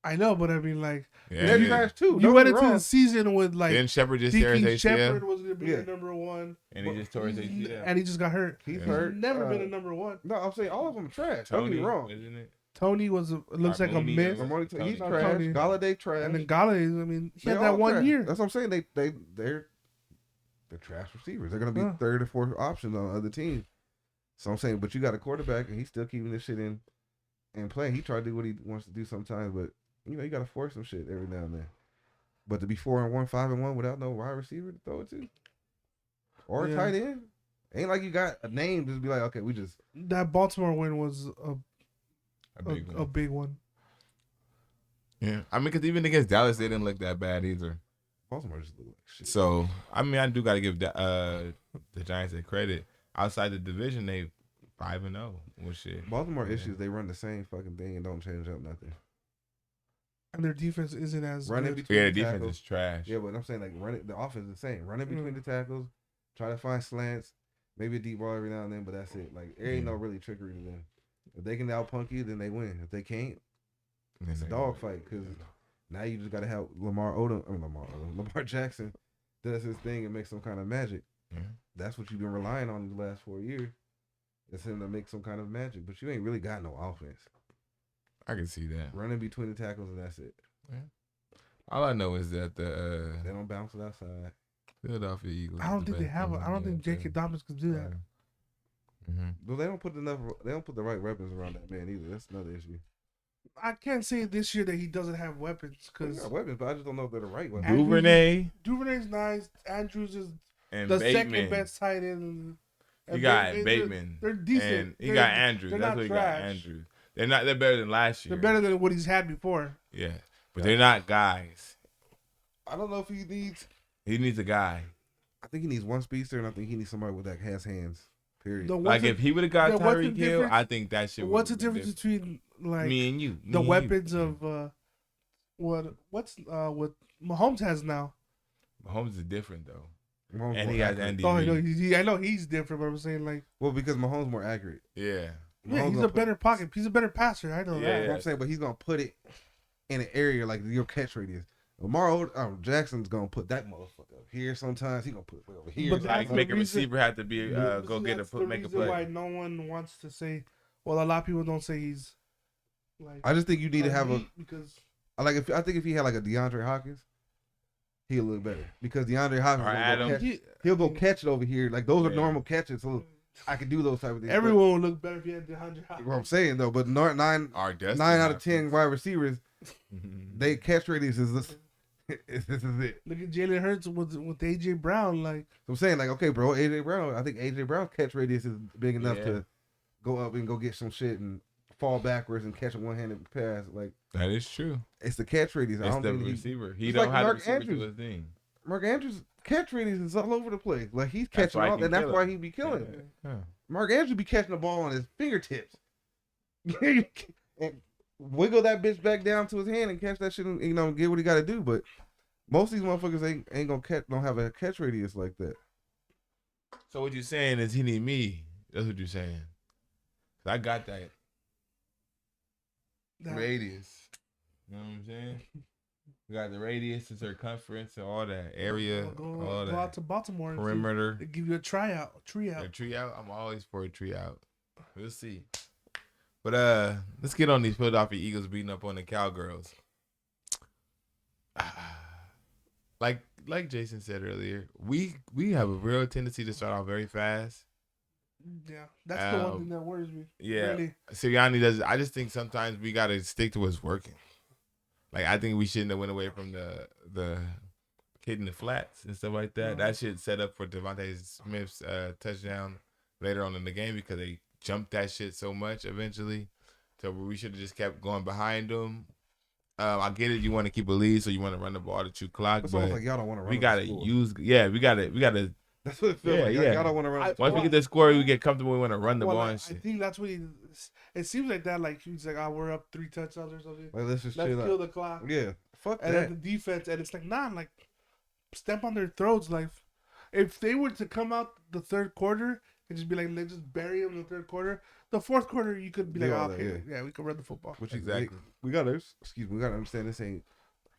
I know, but I mean, they're trash too. You went into the season with then Shepard just tears ACL. Shepard was gonna be the number 1, and he just tore his ACL, and he just got hurt. He's hurt. He's never been a number 1. No, I'm saying all of them are trash. Don't get me wrong. Isn't it? Tony looks like a myth. He's trash. Galladay trash. And then Galladay, I mean, he had that 1 year. That's what I'm saying. They're trash receivers. They're gonna be third or fourth option on other teams. So I'm saying, but you got a quarterback and he's still keeping this shit in and playing. He tried to do what he wants to do sometimes, but you got to force some shit every now and then. But to be 4-1, 5-1 without no wide receiver to throw it to, or a tight end, ain't like you got a name to be like, okay, we just. That Baltimore win was a big one. Yeah, I mean, because even against Dallas, they didn't look that bad either. Baltimore just looked like shit. So I mean, I do got to give the Giants a credit. Outside the division, they 5-0 with shit. Baltimore issues, they run the same fucking thing and don't change up nothing. And their defense isn't as running good. between the defense is trash. Yeah, but I'm saying the offense is the same. Running between the tackles, try to find slants, maybe a deep ball every now and then, but that's it. Like there ain't no really trickery to them. If they can outpunk you, then they win. If they can't, it's a dog fight because now you just got to have Lamar Jackson does his thing and makes some kind of magic. Yeah. That's what you've been relying on in the last 4 years. It's him to make some kind of magic, but you ain't really got no offense. I can see that. Running between the tackles and that's it. Yeah. All I know is that they don't bounce it outside. Philadelphia Eagles. I don't think they have. I don't think J.K. Dobbins can do that. Mm-hmm. Well, they don't put the right weapons around that man either. That's another issue. I can't say this year that he doesn't have weapons because weapons, but I just don't know if they're the right weapons. Duvernay's nice. Andrews is and the Bateman. second best tight end. You got Bateman. They're decent. And you got Andrews. That's what you got. Andrews. They're better than last year. They're better than what he's had before. Yeah, but they're not guys. I don't know if he needs. He needs a guy. I think he needs one speedster, and I think he needs somebody that has hands. Period. If he would have got Tyreek Hill, I think that shit. What's the difference between me and you? The weapons of what Mahomes has now. Mahomes is different though. Mahomes and he more has accurate. Andy Oh, Reid. I know he's different, but I'm saying like. Well, because Mahomes more accurate. Yeah. Yeah, he's a better pocket. He's a better passer. I know that. What I'm saying, but he's gonna put it in an area like your catch radius. Lamar Jackson's gonna put that motherfucker up here. Sometimes he gonna put it over here. But Like make a receiver have to be go get a put, make a play. play. Why no one wants to say? Well, a lot of people don't say he's like. I just think you need to have because I think if he had like a DeAndre Hopkins, he'll look better because DeAndre Hopkins he'll go catch it over here. Like those are normal catches, so I can do those type of things. Everyone would look better if he had DeAndre Hopkins. What I'm saying though, but 9 out of 10 wide receivers, they catch radius is this. This is it. Look at Jalen Hurts with AJ Brown. Like I'm saying, like, okay, bro, AJ Brown. I think AJ Brown's catch radius is big enough to go up and go get some shit and fall backwards and catch a one-handed pass. Like that is true. It's the catch radius. It's the receiver. He don't have Mark the receiver to his thing. Mark Andrews' catch radius is all over the place. Like he's catching all, and that's why he be killing it. Yeah. Mark Andrews be catching the ball on his fingertips. And wiggle that bitch back down to his hand and catch that shit and get what he got to do. But most of these motherfuckers ain't gonna catch, don't have a catch radius like that. So what you're saying is he need me. That's what you're saying. I got that radius. You know what I'm saying? We got the radius, the circumference, and all that area, all that. Go out to Baltimore. Perimeter. They give you a tryout. A tree out. I'm always for a tree out. We'll see. But let's get on these Philadelphia Eagles beating up on the Cowgirls. Like Jason said earlier, we have a real tendency to start off very fast. Yeah, that's the one thing that worries me. Yeah, really. Sirianni does. I just think sometimes we got to stick to what's working. Like I think we shouldn't have went away from the hitting the flats and stuff like that. That shit set up for Devontae Smith's touchdown later on in the game because they jumped that shit so much eventually. So we should have just kept going behind them. I get it. You want to keep a lead, so you want to run the ball to chew clock. It's but like y'all don't want to run. We gotta use. Yeah, we gotta. That's what it feels like. Y'all don't want to run. Once we get the score, we get comfortable. We want to run the ball and shit. I think that's what it seems like that. Like he's like, we're up 3 touchdowns or something. Like, let's kill the clock. Yeah, fuck and that. And then the defense, and it's like, like step on their throats. Like if they were to come out the third quarter and just be like, let's just bury them in the third quarter. The fourth quarter, you could be like, okay, we can run the football. Which exactly. We gotta understand this ain't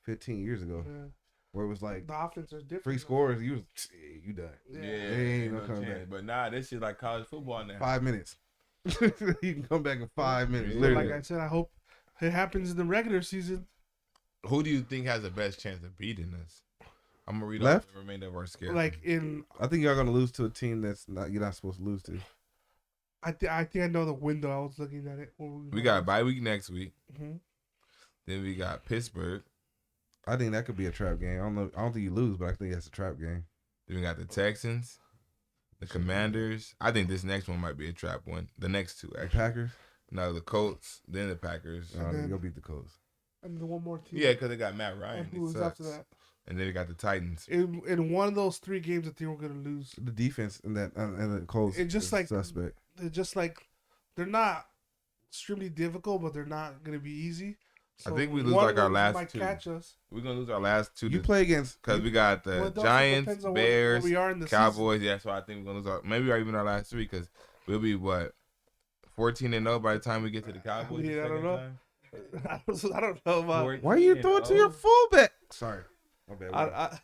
15 years ago. Yeah. Where it was like the offense is different. 3 scores, you done. Yeah, ain't no coming back. But nah, this shit like college football now. 5 minutes. You can come back in 5 minutes. Like I said, I hope it happens in the regular season. Who do you think has the best chance of beating us? I'm gonna read off the remainder of our schedule. I think y'all gonna lose to a team you're not supposed to lose to. I think I know the window. I was looking at it. We got a bye week next week. Mm-hmm. Then we got Pittsburgh. I think that could be a trap game. I don't think you lose, but I think that's a trap game. Then we got the Texans, the Commanders. I think this next one might be a trap one. The next two, actually. Packers? No, the Colts. Then the Packers. You'll beat the Colts. And the one more team. Yeah, because they got Matt Ryan. And who was after that? And then they got the Titans. In one of those 3 games, I think we're gonna lose. The defense and the Colts. It's just like suspect. They're just like they're extremely difficult, but they're not gonna be easy. So I think we lose like our last might 2. Catch us. We're gonna lose our last 2. You play against because we got the Giants, Bears, where we are in the Cowboys. season. Yeah, so I think we're gonna lose maybe even our last 3 because we'll be 14-0 by the time we get to the Cowboys. Yeah, I don't know. I don't know about. Why you throw it to your fullback? Sorry. My bad.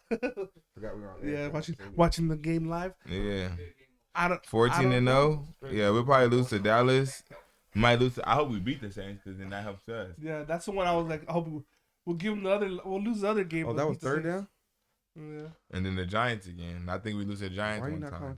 Forgot we were on. Watching the game live. Yeah. 14-0. Yeah, we'll probably lose to Dallas. Might lose. I hope we beat the Saints because then that helps us. Yeah, that's the one I was like. I hope we'll give them the other. We'll lose the other game. Oh, that was third down. Yeah. And then the Giants again. I think we lose the Giants one time.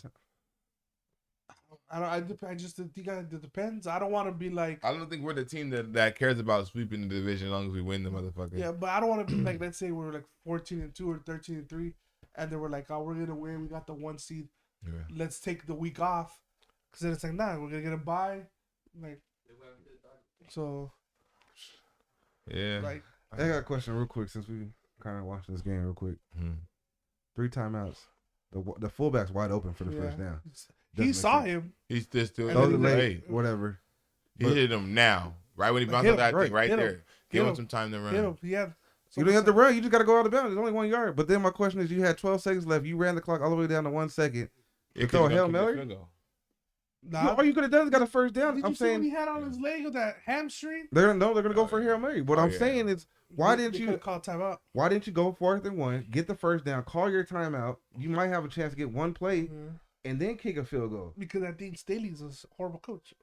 I just think it depends. I don't want to be like. I don't think we're the team that cares about sweeping the division as long as we win the motherfucker. Yeah, but I don't want to be like. Let's say we're like 14-2 or 13-3, and then we're like, oh, we're gonna win. We got the 1 seed. Yeah. Let's take the week off, because then it's like, nah, we're gonna get a bye. Like, so. Yeah. Like, I got a question real quick since we kind of watching this game real quick. 3 timeouts. The fullback's wide open for the first down. He saw him. He's just still late. Whatever. He hit him now, right when he bounced off that thing right there. Give him some time to run. Yeah. You don't have to run. You just got to go out of bounds. It's only 1 yard. But then my question is, you had 12 seconds left. You ran the clock all the way down to 1 second. You throw a Hail Mary? Nah. All you could have done is got a first down. Did you see what he had on his leg with that hamstring? They're going to go for a Hail Mary. What I'm saying is, why didn't you call timeout? Why didn't you go 4th and 1, get the first down, call your timeout? You might have a chance to get one play, and then kick a field goal. Because I think Staley's a horrible coach.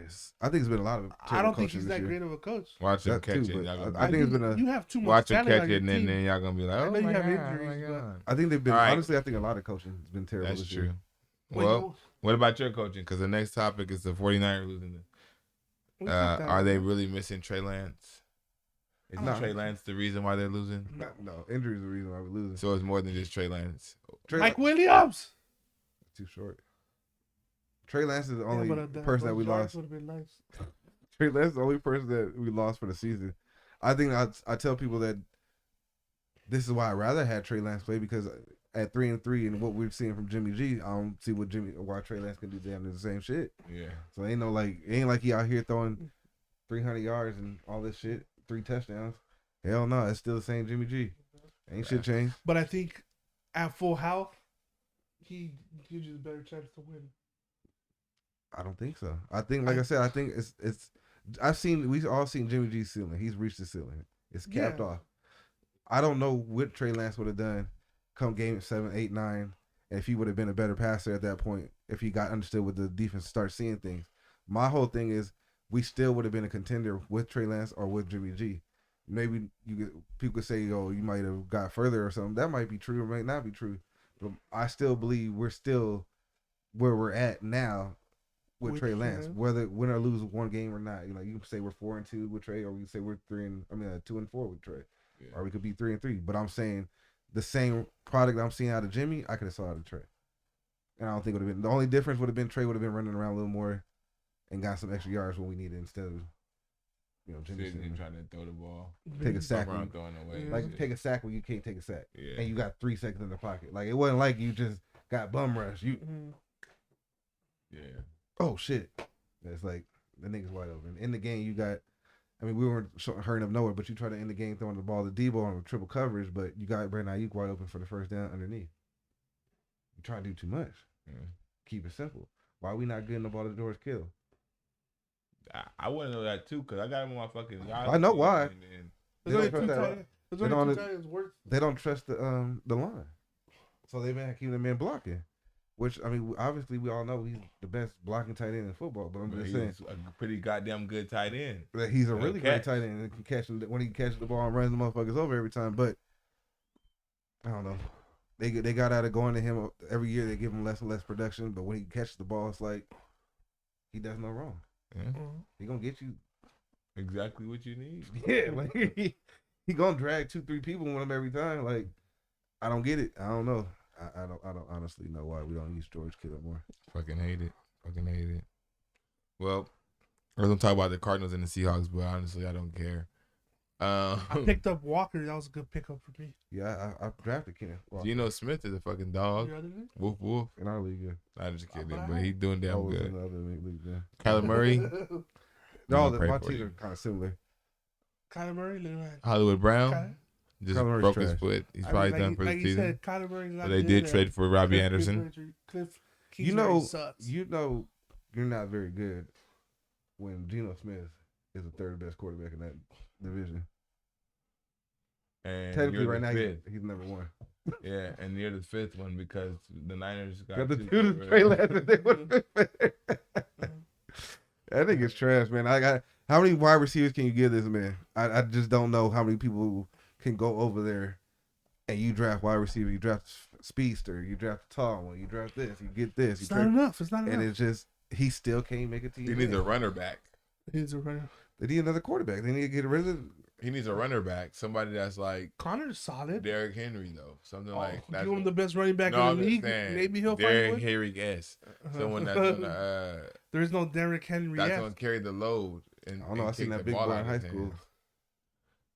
Yes. I think it's been a lot of. I don't think he's that great of a coach. Watch him catch it. I think it's been a. You have too much. Watch him catch it, and then y'all gonna be like, I know you have injuries. I think they've been. Honestly, I think a lot of coaching has been terrible. That's true. Well, what about your coaching? Because the next topic is the 49ers losing. Are they really missing Trey Lance? Is Trey Lance the reason why they're losing? No, injury is the reason why we're losing. So it's more than just Trey Lance. Mike Williams. Too short. Trey Lance is the only person that we lost. Nice. Trey Lance is the only person that we lost for the season. I think I tell people that this is why I'd rather have Trey Lance play, because at 3-3 and what we're seeing from Jimmy G, I don't see why Trey Lance can do damn near the same shit. Yeah. So ain't like he out here throwing 300 yards and all this shit, 3 touchdowns. Hell no, it's still the same Jimmy G. Ain't shit changed. But I think at full health, he gives you a better chance to win. I don't think so. I think, like I said, I think it's. We've all seen Jimmy G's ceiling. He's reached the ceiling. It's capped off. I don't know what Trey Lance would have done come game 7, 8, 9, and if he would have been a better passer at that point, if he got understood with the defense, start seeing things. My whole thing is we still would have been a contender with Trey Lance or with Jimmy G. Maybe people could say, "Oh, you might have got further or something." That might be true or might not be true, but I still believe we're still where we're at now with Trey Lance, whether win or lose one game or not. You can say we're 4-2 with Trey, or we can say we're 2-4 with Trey, or we could be 3-3. But I'm saying the same product I'm seeing out of Jimmy, I could have saw out of Trey, and I don't think it would have been. The only difference would have been Trey would have been running around a little more and got some extra yards when we needed instead of Jimmy trying to throw the ball, take a sack, throwing away, take a sack when you can't take a sack, yeah. And you got 3 seconds in the pocket. Like it wasn't like you just got bum rush. Oh shit! It's like the nigga's wide open. In the game, you got. I mean, we weren't hurrying up nowhere, but you try to end the game throwing the ball to Debo on triple coverage, but you got Brandon Ayuk wide open for the first down underneath. You try to do too much. Keep it simple. Why are we not getting the ball to George Kittle? I want to know that too, because I got him on my fucking. I know why. They don't trust the line, so they've been keeping the man blocking. Which, I mean, obviously we all know he's the best blocking tight end in football, but I'm just saying. He's a pretty goddamn good tight end. He's a really great tight end and can catch when he catches the ball and runs the motherfuckers over every time. But I don't know. They got out of going to him every year. They give him less and less production, but when he catches the ball, it's like he does no wrong. Yeah. He gonna get you exactly what you need. Yeah, like he gonna drag 2-3 people with him every time. Like I don't get it. I don't know. I don't honestly know why we don't use George Kittle more. Fucking hate it. Well, we're gonna talk about the Cardinals and the Seahawks, but honestly, I don't care. I picked up Walker. That was a good pickup for me. Yeah, I drafted Kenneth Walker. Geno Smith is a fucking dog. Woof woof. In our league, yeah. I'm just kidding, but he's doing damn good. In the other league, yeah. Kyler Murray. My teams are kind of similar. Kyler Murray, Hollywood Brown. Just broke his foot. He's probably done for the season. Said, they did trade for Robbie Anderson. You know you're not very good when Geno Smith is the third best quarterback in that division. And technically, right now he's number 1. Yeah, and you're the 5th one because the Niners got the dude is Trey Lance. That nigga's trash, man. How many wide receivers can you give this man? I just don't know how many people can go over there and you draft wide receiver, you draft speedster, you draft a tall one, you draft this, you get this. It's not enough. And it's just he still can't make it to you. He needs a runner back. He needs a runner. They need another quarterback. They need to get rid of. He needs a runner back. Somebody that's like Connor's solid. Derrick Henry though. Something like that. Give him the best running back in the league. Maybe he'll Derrick Henry-esque. Someone that's gonna there's no Derrick Henry. That's gonna carry the load. And, I don't know. I seen that big boy in high school.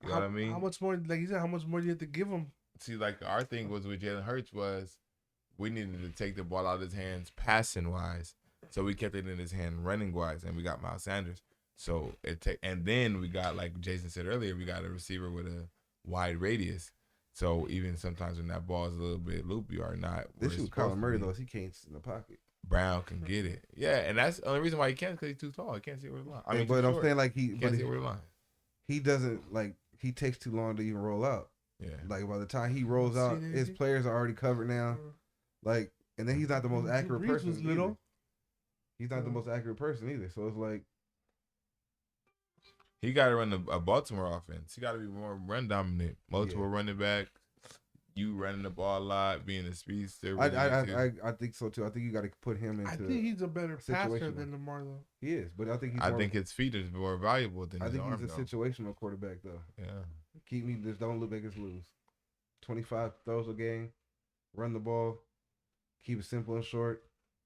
You know what I mean? How much more, like you said, how much more do you have to give him? See, like our thing was with Jalen Hurts was we needed to take the ball out of his hands passing wise. So we kept it in his hand running wise, and we got Miles Sanders. So and then we got, like Jason said earlier, we got a receiver with wide radius. So even sometimes when that ball is a little bit loopy or not, this is Kyler Murray though. He can't sit in the pocket. Brown can get it. Yeah, and that's the only reason why he can't, because he's too tall. He can't see over the line. I mean, but I'm saying like he can't see over the line. He doesn't like he takes too long to even roll out. Yeah. Like by the time he rolls out, his players are already covered now. Like, and then he's not the most accurate person. He's not the most accurate person either. So it's like he got to run a Baltimore offense. He got to be more run dominant. Multiple running back. You running the ball a lot, being a speedster. I think so too. I think you got to put him into. I think he's a better passer than Lamar though. He is, but I think his feet is more valuable than his arm. I think he's a situational quarterback though. Yeah. Keep me. Just don't make us lose. 25 throws a game. Run the ball. Keep it simple and short.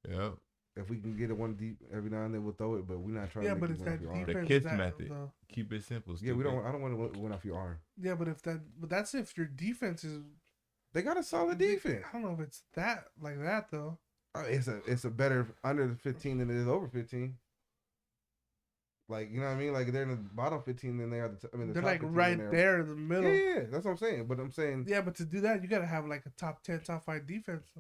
Yeah. If we can get it one deep every now and then, we'll throw it. But we're not trying to. Yeah, but it's that defense. The KISS method. Keep it simple. Yeah, we don't. I don't want to win off your arm. Yeah, but that's if your defense is. They got a solid defense. I don't know if it's that like that though. It's a better under the 15 than it is over 15. Like, you know what I mean? Like they're in the bottom 15 than they are. They're like right there in the middle. Yeah, that's what I'm saying. But I'm saying. Yeah, but to do that, you gotta have like a top 10, top 5 defense.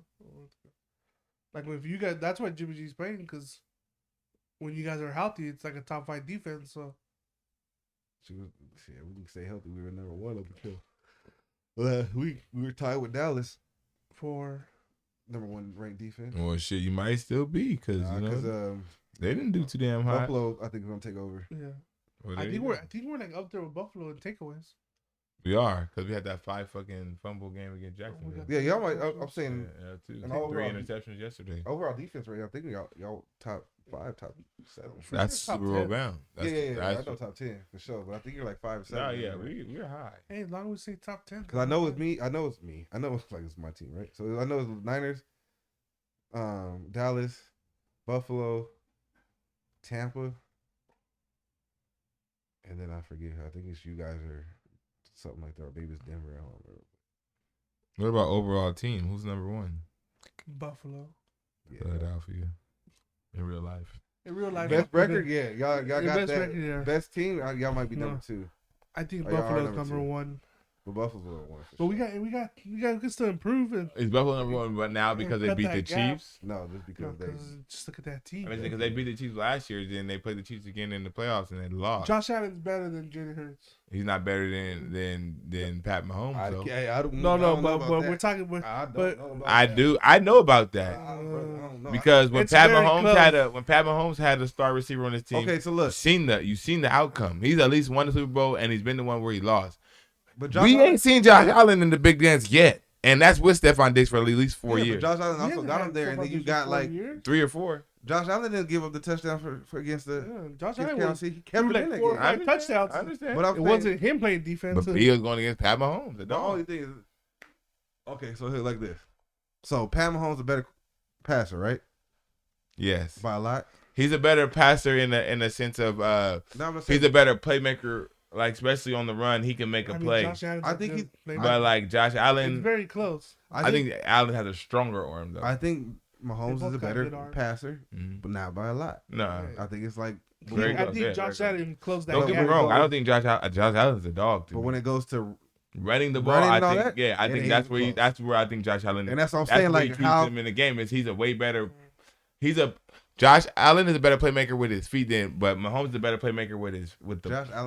Like if you got, that's why Jimmy G's playing, because when you guys are healthy, it's like a top 5 defense. So. We can stay healthy. We were number 1 up until. We were tied with Dallas for number 1 ranked defense. Well, shit, you might still be because they didn't do too damn high. Buffalo, I think, is gonna take over. Yeah, well, I think we're like up there with Buffalo in takeaways. We are, because we had that 5 fucking fumble game against Jacksonville. Yeah, y'all might. I'm saying, too. And 3 interceptions yesterday. Overall defense right now, I think y'all top 5, top 7. That's Super Bowl bound. Yeah, I know top 10 for sure, but I think you're like 5 or 7. No, yeah, we're high. Hey, as long as we say top 10. Because I know it's me. I know it's like it's my team, right? So I know it's Niners, Dallas, Buffalo, Tampa, and then I forget who. I think it's you guys or something like that, or maybe it's Denver. I don't remember. What about overall team? Who's number 1? Buffalo. Yeah. Philadelphia. In real life. Best record, yeah. Y'all got best that. Record, yeah. Best team, y'all might be number 2. I think Buffalo's number 1. But Buffalo's number 1. But we can still improve. Is Buffalo number 1, but now because they beat the Chiefs? No, just because they just look at that team. I mean, because they beat the Chiefs last year, then they played the Chiefs again in the playoffs and they lost. Josh Allen's better than Jalen Hurts. He's not better than Pat Mahomes. I don't no, know but we're talking. I know about that because when Pat Mahomes had a star receiver on his team. Okay, so look, you seen the outcome. He's at least won the Super Bowl and he's been the one where he lost. But we ain't seen Josh Allen in the big dance yet, and that's with Stephon Diggs for at least 4 years. But Josh Allen also got him there, and then you got like 3 or 4. Josh Allen didn't give up the touchdown for against the. Josh Allen he kept it like in 4 or 5 touchdowns. I understand, but it wasn't him playing defense. But he was going against Pat Mahomes. The only thing is, okay, so here like this. So Pat Mahomes is a better passer, right? Yes, by a lot. He's a better passer in a sense of he's a better playmaker. Like, especially on the run, he can make a play. I think he's... But, like, Josh Allen... It's very close. I think Allen has a stronger arm, though. I think Mahomes is a better passer, but not by a lot. No. I think it's like... I think Josh Allen closed that gap. Don't get me wrong. I don't think Josh Allen's a dog, but when it goes to... running the ball, I think that's where I think Josh Allen... And that's what I'm saying, like, how... him in the game is he's a way better... Josh Allen is a better playmaker with his feet but Mahomes is a better playmaker with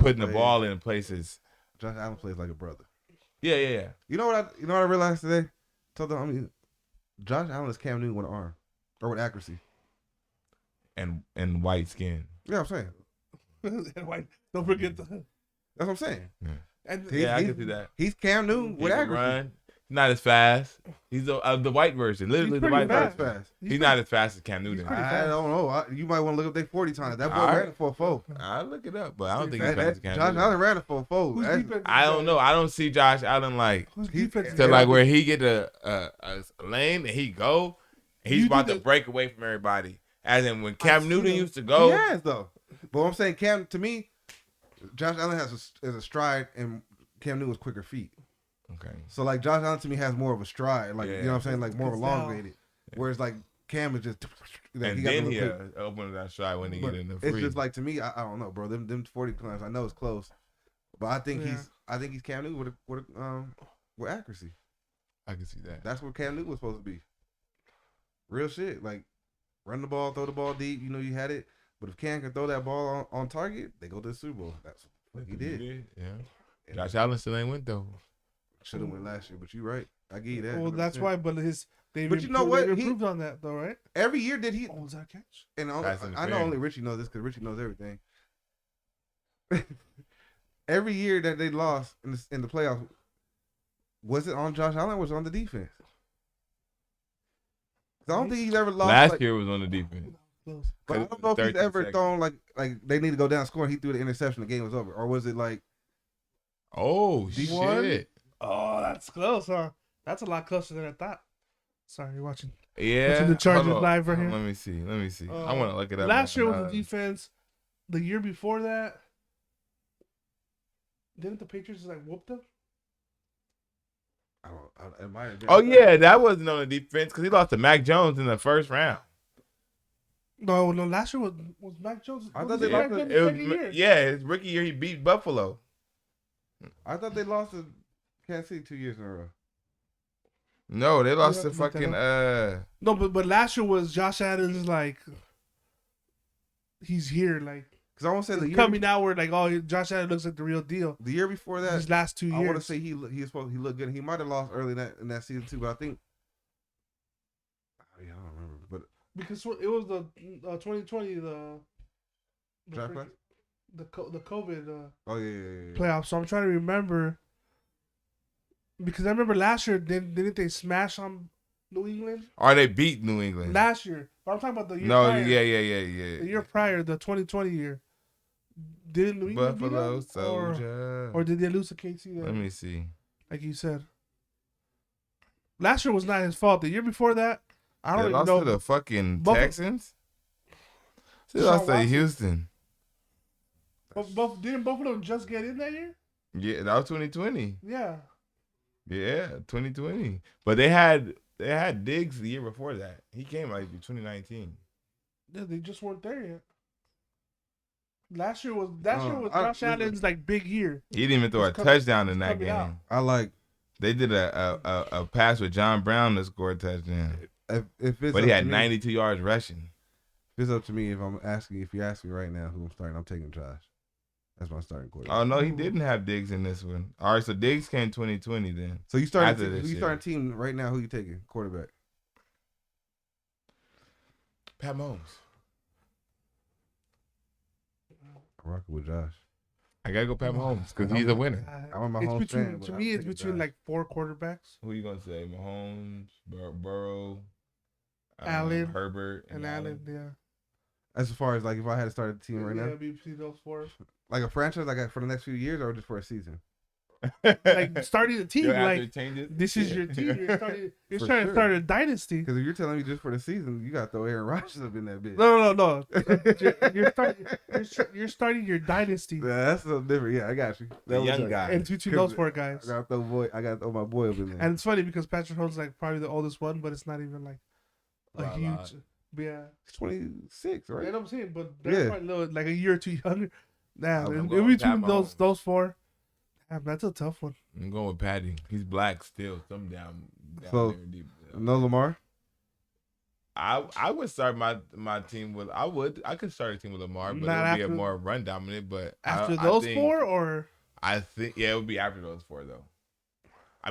putting the ball in places. Josh Allen plays like a brother. Yeah. You know what I realized today? Josh Allen is Cam Newton with an arm or with accuracy and white skin. Yeah, I'm saying. And white. Don't forget That's what I'm saying. Yeah. And I can see that. He's Cam Newton with accuracy. Run. Not as fast. He's the white version. Literally the white version. He's not as fast as Cam Newton. I don't know. You might want to look up their 40 times. That boy ran a 4.4. I'll look it up, but I don't think he's fast as Cam Josh Newton. Allen ran a 4.4. I don't know. I don't see Josh Allen like where he get a lane and he go. He's about to break away from everybody. As in when Cam Newton used to go. He has though. But I'm saying to me, Josh Allen has a stride and Cam Newton was quicker feet. Okay. So like Josh Allen to me has more of a stride, like you know what I'm saying, like more of a elongated. Whereas like Cam is just and then he opened that stride when he get in the free. It's just like to me, I don't know, bro. Them 40 climbs, I know it's close, but I think I think he's Cam Newton with accuracy. I can see that. That's what Cam Newton was supposed to be. Real shit. Like, run the ball, throw the ball deep. You know you had it. But if Cam can throw that ball on target, they go to the Super Bowl. That's what he did. Yeah. Josh Allen still ain't went though. Should have went last year, but you're right. I give you that. Well, 100%. that's why. But you know what? They improved on that though, right? Every year did he? Oh, was that a catch? And I know only Richie knows this because Richie knows everything. Every year that they lost in the playoffs, was it on Josh Allen or was it on the defense? I don't think he's ever lost. Last year was on the defense. But I don't know if he's ever thrown like they need to go down scoring. He threw the interception. The game was over. Or was it like? Oh shit! Oh, that's close, huh? That's a lot closer than I thought. Sorry, you're watching. Yeah. Watching the Chargers live right here. Let me see. I want to look it up. Last year was the defense. The year before that, didn't the Patriots whoop them? It might have been. Oh yeah, that wasn't on the defense because he lost to Mac Jones in the first round. No. Last year was Mac Jones. I thought they lost his rookie year he beat Buffalo. I thought they lost to Kansas City 2 years in a row. No, they lost to fucking No, but last year was Josh Allen's he's here because I want to say the year coming out where Josh Allen looks like the real deal. The year before that, his last 2 years, I want to say he looked good. He might have lost early in that season too, but I think I don't remember. But because it was the 2020 the COVID playoffs. So I'm trying to remember because I remember last year didn't they smash on New England? Or they beat New England last year. But I'm talking about the year prior. Yeah. The year prior, the 2020 year. Didn't New England Buffalo beat them? Soldier. Or did they lose to KC? Let me see. Like you said. Last year was not his fault. The year before that, I don't even know. They lost to the fucking Texans? They lost to Houston. Didn't both of them just get in that year? Yeah, that was 2020. Yeah. Yeah, 2020. But they had Diggs the year before that. He came 2019. Yeah, they just weren't there yet. Last year was Josh Allen's big year. He didn't even throw a touchdown in that game. They did a pass with John Brown to score a touchdown. But he had 92 yards rushing. If it's up to me, if you ask me right now who I'm starting, I'm taking Josh. That's my starting quarterback. Oh no, he didn't have Diggs in this one. All right, so Diggs came 2020 then. So you starting team right now? Who you taking quarterback? Pat Mahomes. I'm rocking with Josh. I gotta go Pat Mahomes because he's a winner. I'm a Mahomes fan. To me, it's between 4 quarterbacks. Who you gonna say? Mahomes, Burrow, Allen, Herbert, and Allen. Yeah. As far as if I had to start a team right now, be between those 4. Like a franchise, for the next few years, or just for a season. Starting a team, this is your team. You're trying to start a dynasty. Because if you're telling me just for the season, you got to throw Aaron Rodgers up in that bitch. No. You're starting your dynasty. Yeah, that's something different. Yeah, I got you. The young guy. And between those 4 guys. I got to throw my boy up in there. And it's funny because Patrick Mahomes is probably the oldest one, but it's not even a huge. Yeah. He's 26, right? Yeah, I'm saying, but they're probably a year or 2 younger. Nah, in between those 4. That's a tough one. I'm going with Patty. He's black still. Some down so, there deep. No Lamar? I would start my team with I could start a team with Lamar, but it would be a more run dominant. But after those 4 or I think it would be after those 4 though.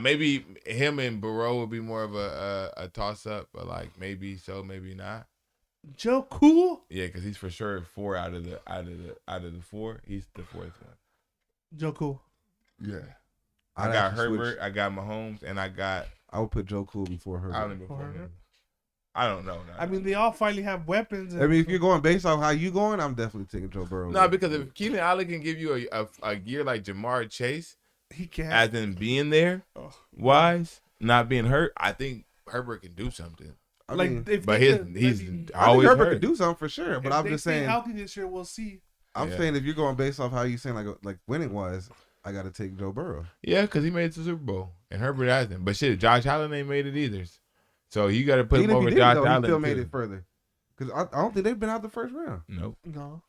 Maybe him and Burrow would be more of a toss up, but maybe so, maybe not. Joe Cool? Yeah, because he's for sure 4 out of the 4. He's the 4th one. Joe Cool. Yeah. I got Herbert, I got Mahomes, and I would put Joe Cool before Herbert. I don't know. I mean, they all finally have weapons. If you're going based off how you going, I'm definitely taking Joe Burrow. No, because if Keenan Allen can give you a year like Jamar Chase, he can. As in being there, wise, not being hurt, I think Herbert can do something. I mean, he's always Herbert could do something for sure. But I'm just saying, healthy this year, we'll see. I'm saying if you're going based off how you saying like winning wise, I got to take Joe Burrow. Yeah, because he made it to the Super Bowl, and Herbert hasn't. But shit, Josh Allen ain't made it either. So you got to put him over Josh Allen. He still made it further. Because I don't think they've been out the first round. Nope. No.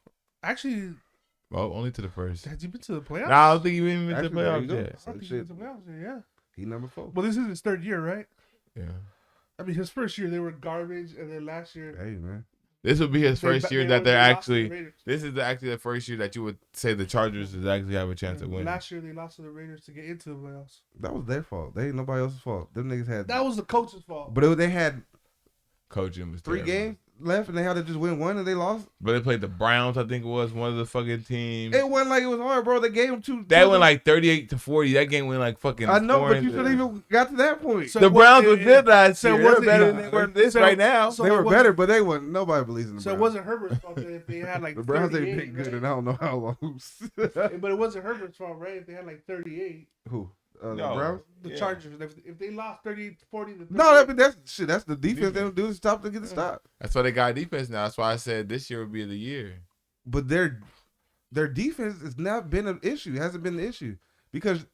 Actually, Well, only to the first. Has he been to the playoffs? No, I don't think he even been to the Actually, there playoffs you go. yet. I don't think he's been to the playoffs yet, yeah. He number 4. Well, this is his 3rd year, right? Yeah. I mean, his first year they were garbage, and then last year. Hey man, This would be his first year that they're actually. This is actually the first year that you would say the Chargers is actually have a chance to win. Last year they lost to the Raiders to get into the playoffs. that was their fault. They ain't nobody else's fault. Them niggas had. That was the coach's fault. But they had Coaching was 3 terrible. games left, and they had to just win 1, and they lost. But they played the Browns, I think it was one of the fucking teams. It wasn't like it was hard, bro. They gave them 2. That went like 38-40. That game went like fucking. I know, but you scoring. should even got to that point. So The Browns were good last so year. was They're it- better than they were this right now. so they it were wasn't- better, but they wasn't. Nobody believes in the So it Browns. wasn't Herbert's fault that if they had like The Browns ain't 38, been good right? in I don't know how long. But it wasn't Herbert's fault, right? If they had like 38, Who? The No. Browns? the Yeah. Chargers. If they lost 38-40 to 38, No, that's shit. That's the defense. They don't do is stop to get the stop. That's why they got defense now. That's why I said this year would be the year. But their defense has not been an issue. It hasn't been the issue because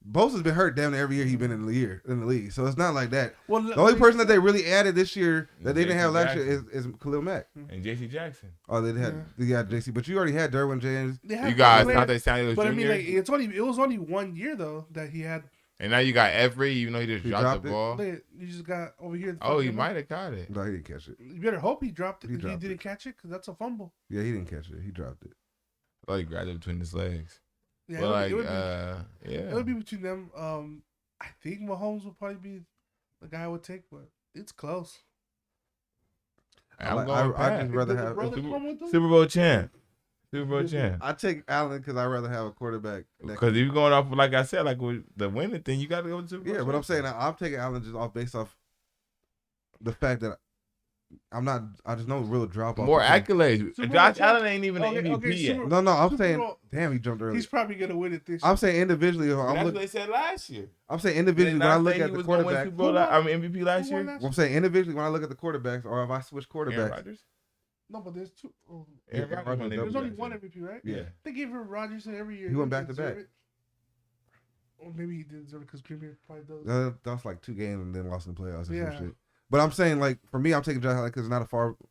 Bosa's been hurt damn near every year he's been in the league. So it's not like that. well, The only person that they really added this year that they didn't have last Jackson. year is Khalil Mack. And J.C. Jackson. Oh, they got JC, but you already had Derwin James. they had You guys, players, Dante Samuel but Jr. I mean, like it was only 1 year though that he had. And now you got Every, even though he just He dropped dropped the it? ball. You just got over here. Oh, he might have caught it. No, he didn't catch it. You better hope he dropped it. He He dropped didn't it. catch it because that's a fumble. Yeah, he didn't catch it. He dropped it. I thought he grabbed it between his legs. Yeah, But like, it would yeah. it would be between them. I think Mahomes would probably be the guy I would take, but it's close. I'm going I Pat. just rather Did the have. brother come with them? Super Bowl champ. Super Bowl champ. I take Allen because I'd rather have a quarterback. Because you're going off, like I said, like with the winning thing, you got to go with Super Bowl. Yeah, but I'm champ. saying I'm taking Allen just based off the fact that I'm not. I just know real drop off. More accolades. Super Bowl Josh champ? Allen ain't even an Okay, MVP okay, yet. Super- No, I'm Super saying. Bowl- Damn, he jumped early. He's probably gonna win it this year. I'm saying individually. That's I'm, what they said last year. I'm saying individually when I look at the quarterback. Super Bowl, MVP last Who won year. that? I'm saying individually when I look at the quarterbacks, or if I switch Aaron quarterbacks. Rodgers. No, but there's two. Oh, Aaron Yeah, Rodgers Rodgers won double there's MVP only last one year. MVP, right? Yeah. They gave him Rodgers every year. He went didn't back to back. deserve it. Or maybe he didn't deserve it because Premier probably does. That's like 2 games and then lost in the playoffs and Yeah. some shit. But I'm saying like for me, I'm taking Josh Allen because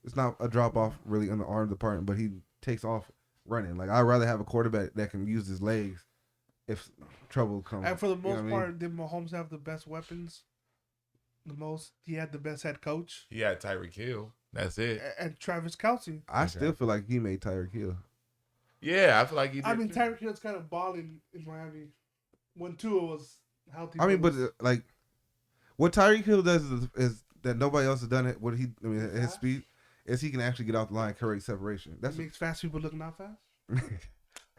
it's not a drop off really in the arm department, but he takes off running. Like I'd rather have a quarterback that can use his legs if trouble comes. And for the You know most what I mean? part, did Mahomes have the best weapons? He had the best head coach. He had Tyreek Hill. That's it. And Travis Kelce. I still feel like he made Tyreek Hill. Yeah, I feel like he did. I mean, too. Tyreek Hill's kind of balling in Miami when Tua was healthy. I mean, but like what Tyreek Hill does is that nobody else has done it. His speed is he can actually get off the line, correct separation. that makes fast people look not fast.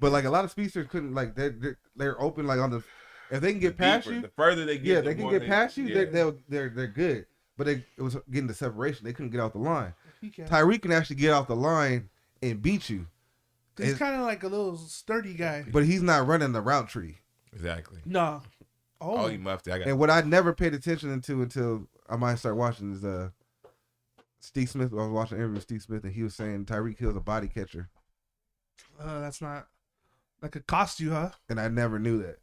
But like a lot of speedsters couldn't like they're open like on the if they can get past Deeper, you, the further they get, yeah, the they can more get past you. yeah. They're good, but it was getting the separation. They couldn't get off the line. He can. Tyreek can actually get off the line and beat you, He's kind of like a little sturdy guy. but he's not running the route tree. Exactly. No. Oh, he muffed it. I got And what I never paid attention to until I might start watching is Steve Smith. I was watching an interview with Steve Smith, and he was saying Tyreek Hill's a body catcher, That's not like it cost you, huh? and I never knew that.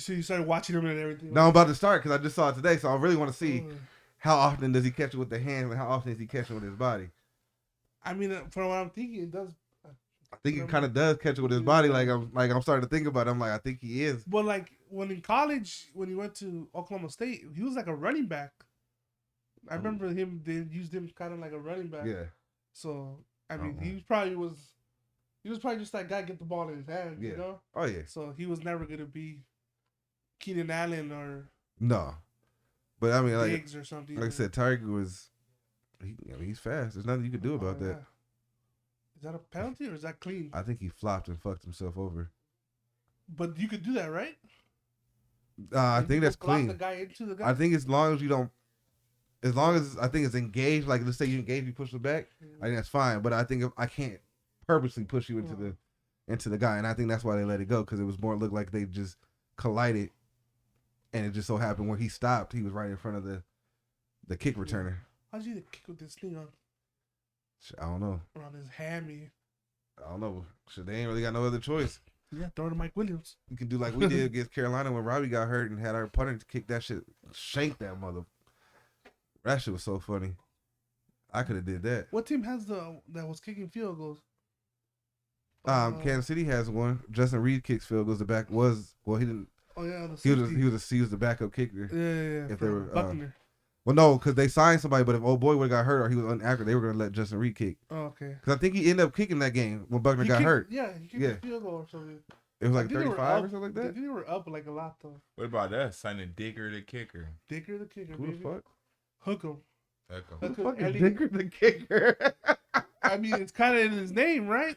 So you started watching him and everything. No, I'm about to start because I just saw it today, so I really want to see Uh, how often does he catch it with the hands and how often is he catching with his body. I mean, from what I'm thinking, it does. I think he kind of does catch it with his body. Like I'm starting to think about it. I'm like, I think he is. But like when in college, when he went to Oklahoma State, he was like a running back. I remember him. They used him kind of like a running back. Yeah, So I mean, he was probably just that guy get the ball in his hands. Yeah. You know. oh yeah, So he was never gonna be Keenan Allen or no, but I mean, like Diggs or something. I said, Tyreek was. He's fast. There's nothing you can do about Oh, that. yeah. Is that a penalty or is that clean? I think he flopped and fucked himself over. But you could do that, right? I You think could that's block clean. The guy into the guy. I think as long as you don't, as long as I think it's engaged, like let's say you engage, you push it back, I think that's fine. But I think if I can't purposely push you into the guy, and I think that's why they let it go because it was more looked like they just collided, and it just so happened when he stopped, he was right in front of the kick returner. How'd you kick with this thing on I don't know. around his hammy? I don't know. Shit, they ain't really got no other choice. Yeah, throw it to Mike Williams. You can do like we did against Carolina when Robbie got hurt and had our punter to kick that shit, shank that mother. That shit was so funny. I could have did that. What team has that was kicking field goals? Kansas City has one. Justin Reed kicks field goals. He didn't. Oh yeah, He was the backup kicker. Yeah. If they were Buckner. Well, no, because they signed somebody, but if old boy would have got hurt or he was inactive, they were going to let Justin Reed kick. Oh, okay. Because I think he ended up kicking that game when Buckner got hurt. Yeah, he kicked a field goal or something. It was like 35 or something like that? I think they were up like a lot, though. What about us signing Dicker the kicker? Dicker the kicker, Who baby. the fuck? Hook him. Who the fuck is Dicker the kicker? I mean, it's kind of in his name, right?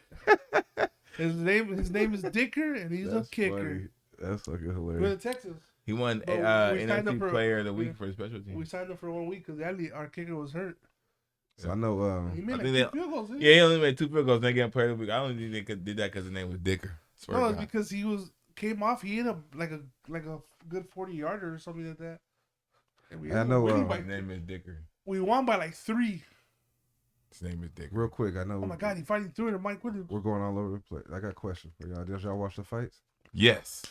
His name is Dicker, and he's a kicker. Funny. That's fucking hilarious. We're in Texas. He won NFC Player of the Week for his special team. We signed him for 1 week because our kicker was hurt. So I know. He made like 2 field goals. Yeah, he only made 2 field goals. They get Player of the Week. I don't think they did that because his name was Dicker. No, it's because he came off. He hit like a good 40-yarder or something like that. And I know. His name is Dicker. We won by like 3. His name is Dicker. Real quick, I know. Oh my God, he finally threw it to Mike Williams. We're going all over the place. I got a question for y'all. Did y'all watch the fights? Yes.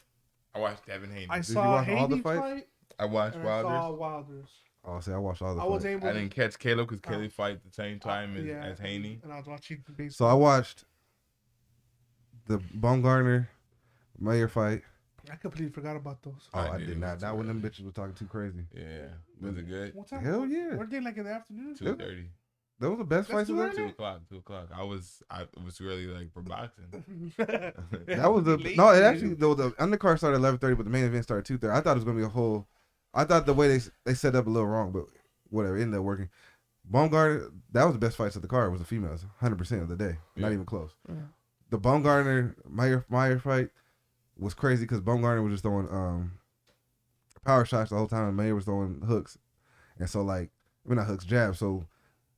I watched Devin Haney. I saw Haney fight. I watched Wilders. I saw Wilders. Oh, see, I watched all the fights. I didn't catch Caleb because Caleb fight at the same time as Haney. And I was watching baseball. So I watched the Baumgartner Mayer fight. I completely forgot about those. Oh, I did not. Not when them bitches were talking too crazy. Yeah. Was it good? What time? Hell yeah. Weren't they like in the afternoon? 2:30. That was the best fights of that. 2 o'clock. I was really like for boxing. That was it actually the undercard started at 11:30, but the main event started 2:30. I thought it was gonna be a whole. I thought the way they set up a little wrong, but whatever, it ended up working. Baumgartner, that was the best fights of the card. Was the females, 100% of the day, not even close. Yeah. The Baumgartner Mayer fight was crazy because Baumgartner was just throwing power shots the whole time, and Mayer was throwing hooks, and so not hooks, jabs. So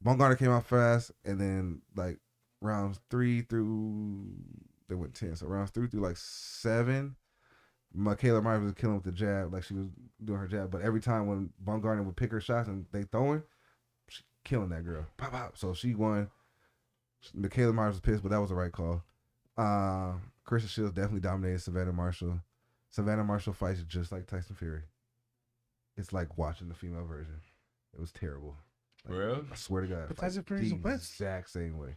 Baumgartner came out fast, and then like rounds 3 through they went 10. So rounds 3 through like 7, Michaela Myers was killing with the jab, like she was doing her jab. But every time when Baumgartner would pick her shots and they throwing, she killing that girl. Pop pop. So she won. Michaela Myers was pissed, but that was the right call. Kristen Shields definitely dominated Savannah Marshall. Savannah Marshall fights just like Tyson Fury. It's like watching the female version. It was terrible. For real? I swear to God. But Tyson Fury's the best. Exact same way.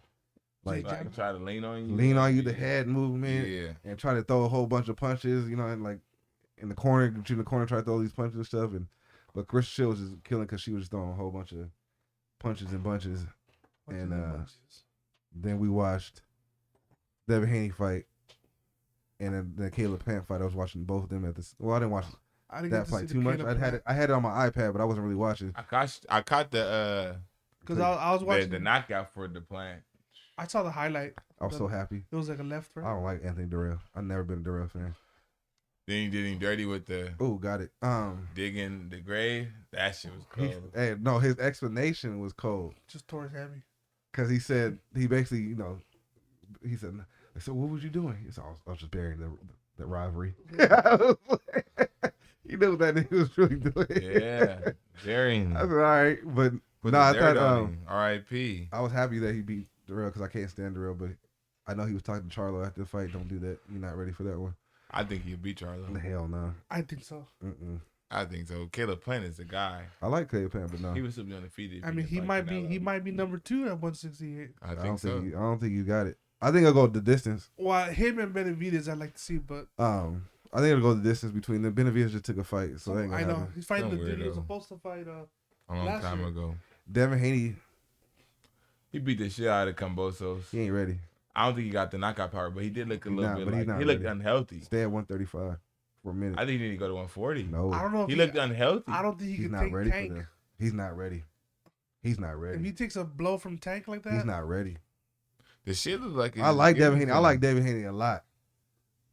Like try to lean on you. Lean on you, the head movement. Yeah. And try to throw a whole bunch of punches, and like in the corner, try to throw all these punches and stuff. But Kristen Shields is killing because she was just throwing a whole bunch of punches and bunches. Then we watched Devin Haney fight and the Caleb Plant fight. I was watching both of them at this. Well, I didn't watch that fight too much. I had it on my iPad, but I wasn't really watching. I caught the because I was watching the knockout for the Plant. I saw the highlight. I was so happy. It was like a left, right? I don't like Anthony Durrell. I've never been a Durrell fan. Then he did him dirty with the got it. Digging the grave. That shit was cold. His explanation was cold. Just tore his hammy. Because he said he basically, he said, "So what was you doing?" He said, "I was just burying the rivalry." He knew what that nigga was really doing. Yeah, burying. I said, all right, but I thought R.I.P. I was happy that he beat Durrell because I can't stand Durrell, but I know he was talking to Charlo after the fight. Don't do that. You're not ready for that one. I think he'll beat Charlo. Hell no. I think so. I think so. Caleb Plant is the guy. I like Caleb Plant, but no. He was still be undefeated. I mean, he might be number 2 at 168. I don't think you got it. I think I'll go the distance. Well, him and Benavidez, I'd like to see, but I think it'll go the distance between them. Benavidez just took a fight, so that ain't gonna happen. I know he's fighting the dude he was supposed to fight a long time ago. Devin Haney, he beat the shit out of Kambosos. He ain't ready. I don't think he got the knockout power, but he did look a little bit like he ready. looked unhealthy. Stay at 135 for a minute. I think he need to go to 140. No, I don't know. If he looked unhealthy. I don't think he can take ready Tank. He's not ready. He's not ready. If he takes a blow from Tank like that, he's not ready. The shit looks like I like Devin Haney. I like Devin Haney a lot.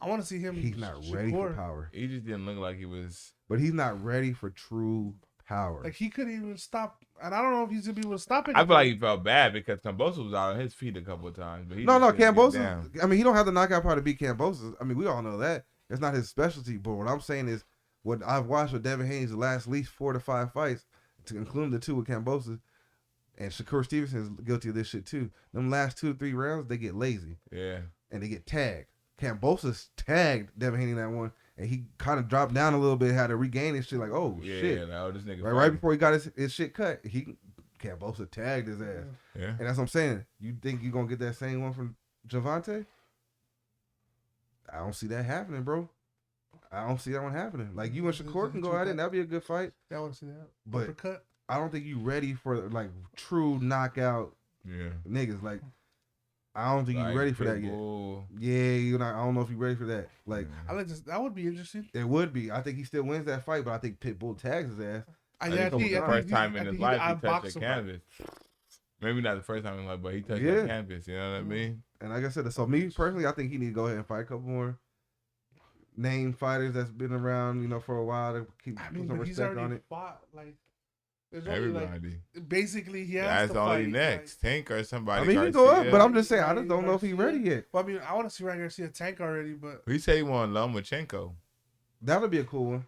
I want to see him. He's not ready for power. He just didn't look like he was. But he's not ready for true power. Like he couldn't even stop, and I don't know if he's gonna be able to stop it. I feel like he felt bad because Kambosos was out on his feet a couple of times. But Kambosos. I mean, he don't have the knockout power to beat Kambosos. I mean, we all know that. It's not his specialty. But what I'm saying is, what I've watched with Devin Haney's the last at least 4 to 5 fights, to include the 2 with Kambosos, and Shakur Stevenson is guilty of this shit too. Them last 2 to 3 rounds, they get lazy. Yeah. And they get tagged. Kambosos tagged Devin Haney in that one, and he kind of dropped down a little bit, had to regain his shit. Like, shit. Yeah, this nigga. Right before he got his shit cut, Kambosos tagged his ass. Yeah. And that's what I'm saying. You think you're going to get that same one from Javante? I don't see that happening, bro. I don't see that one happening. Like you and Shakur can go at it. That'd be a good fight. Yeah, I want to see that. But uppercut. I don't think you ready for like true knockout niggas. Like I don't think you're ready for that yet. Yeah, you're not. I don't know if you're ready for that. Like I like this. That would be interesting. It would be. I think he still wins that fight, but I think Pitbull tags his ass. I think the first time in his life he touched the canvas. Maybe not the first time in his life, but he touched the canvas. You know what I mean? And like I said, so me personally, I think he need to go ahead and fight a couple more name fighters that's been around, you know, for a while to keep some respect on it. Fought, like, everybody. Like, basically, he has that's to only fight, next. like, Tank or somebody. I mean, he go up, but I'm just saying, I just don't know if he's ready yet. Well, I mean, I want to see Ryan Garcia Tank already, but we say he want Lomachenko. That would be a cool one.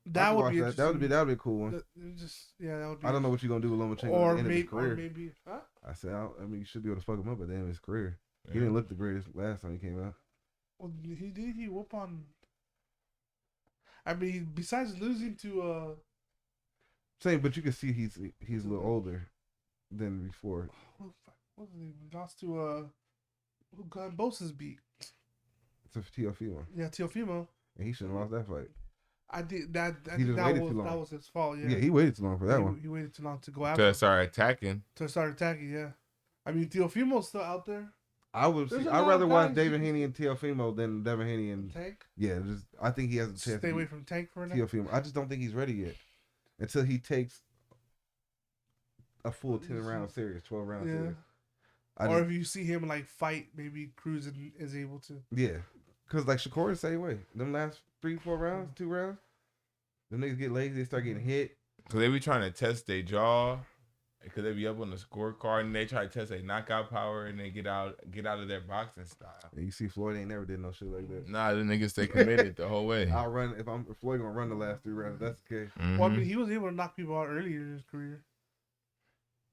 That would be interesting. That would be a cool one. That would be. I don't know what you're gonna do with Lomachenko or at the end of his career. Or maybe, huh? I said, I mean, you should be able to fuck him up at the end of his career. Yeah. He didn't look the greatest last time he came out. Well, he did. He whoop on. I mean, besides losing to same, but you can see he's a little older than before. What was he lost to who Kambosos beat? It's a Teofimo. Yeah, Teofimo. And he shouldn't have lost that fight. I did that. I he think just waited too long. That was his fault. Yeah. Yeah, he waited too long for that one. He waited too long to go after. To start attacking. Yeah. I mean, Teofimo's still out there. I'd rather watch David Haney and Teofimo than Devin Haney and Tank. Yeah, I think he has a chance. Stay away from Tank for now. Teofimo. I just don't think he's ready yet until he takes a full 10-round series, 12-round series. Or if you see him like fight, maybe Cruz is able to. Yeah, because like Shakur the same way. Them last 3-4 rounds, 2 rounds, them niggas get lazy. They start getting hit. Cause they be trying to test their jaw. Cause they be up on the scorecard and they try to test their knockout power and they get out of their boxing style. And you see Floyd ain't never did no shit like that. Nah, the niggas stay committed the whole way. I'll run if Floyd gonna run the last 3 rounds. That's the case. Mm-hmm. Well, I mean, he was able to knock people out earlier in his career.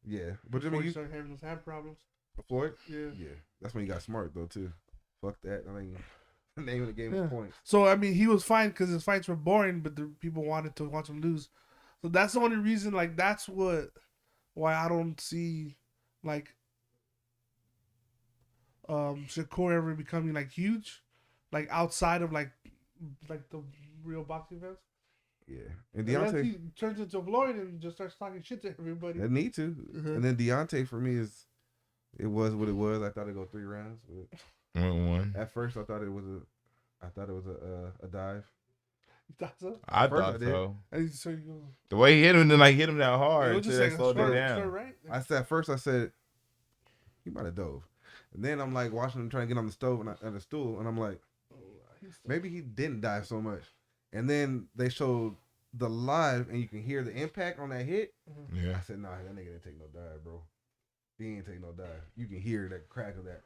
Yeah, but before he started having those hand problems. Floyd? Yeah. That's when he got smart though too. Fuck that. I mean, the name of the game is points. So I mean, he was fine because his fights were boring, but the people wanted to watch him lose. So that's the only reason. Like that's why I don't see like Shakur ever becoming like huge, like outside of like the real boxing fans. Yeah, and Deontay he turns into Floyd and just starts talking shit to everybody. They need to, and then Deontay for me it was what it was. I thought it'd go 3 rounds. But 1-1. At first, I thought it was a dive. You thought so? I thought so. So the way he hit him, then like hit him that hard, it just like slowed it down. Right? At first I said he might have dove, and then I'm like watching him trying to get on the stove and the stool, and I'm like, maybe he didn't dive so much. And then they showed the live, and you can hear the impact on that hit. Yeah. I said, nah, that nigga didn't take no dive, bro. He ain't take no dive. You can hear that crack of that.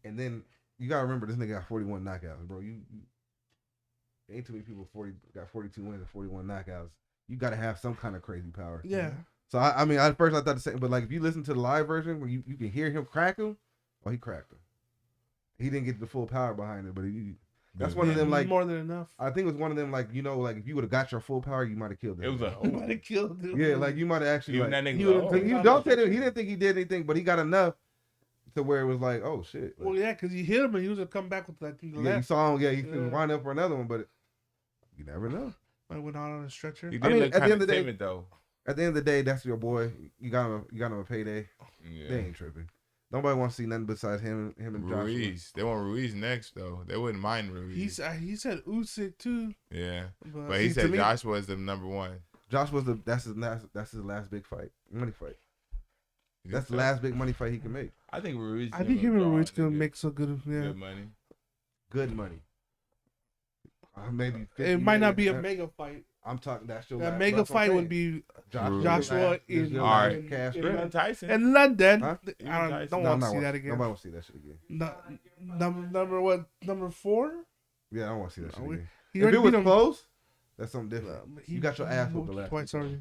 And then you gotta remember, this nigga got 41 knockouts, bro. You ain't too many people got 42 wins and 41 knockouts. You gotta have some kind of crazy power. Yeah. So I mean, at first I thought the same, but like if you listen to the live version where you can hear him crack him, he cracked him. He didn't get the full power behind it, but that's one of them like more than enough. I think it was one of them like like if you would have got your full power, you might have killed him. It was you might have killed him. Yeah, like you might have actually. Even like, that nigga. He didn't think he did anything, but he got enough to where it was like, oh shit. Like, well, yeah, because he hit him and he was gonna come back with that thing. You saw him. Yeah, he could wind up for another one, but you never know. I went out on a stretcher. He did look at the end of the day, timid, though. At the end of the day, that's your boy. You got him a payday. Yeah. They ain't tripping. Nobody wants to see nothing besides him and Ruiz. Joshua. They want Ruiz next though. They wouldn't mind Ruiz. He said Usyk too. Yeah, but he said Joshua is the number one. Joshua that's his last big fight, money fight. That's the last big money fight he can make. I think Ruiz. I think him and Ruiz can make so good. Yeah. Good money. Good money. Maybe 50 it might not be a mega fight. I'm talking that show. That mega fight would be Joshua in Tyson in London. Huh? I don't want to see that again. Nobody want to see that shit again. Number what? Number 4? Yeah, I don't want to see that shit again. If it was close, that's something different. You got your ass whooped the last twice already.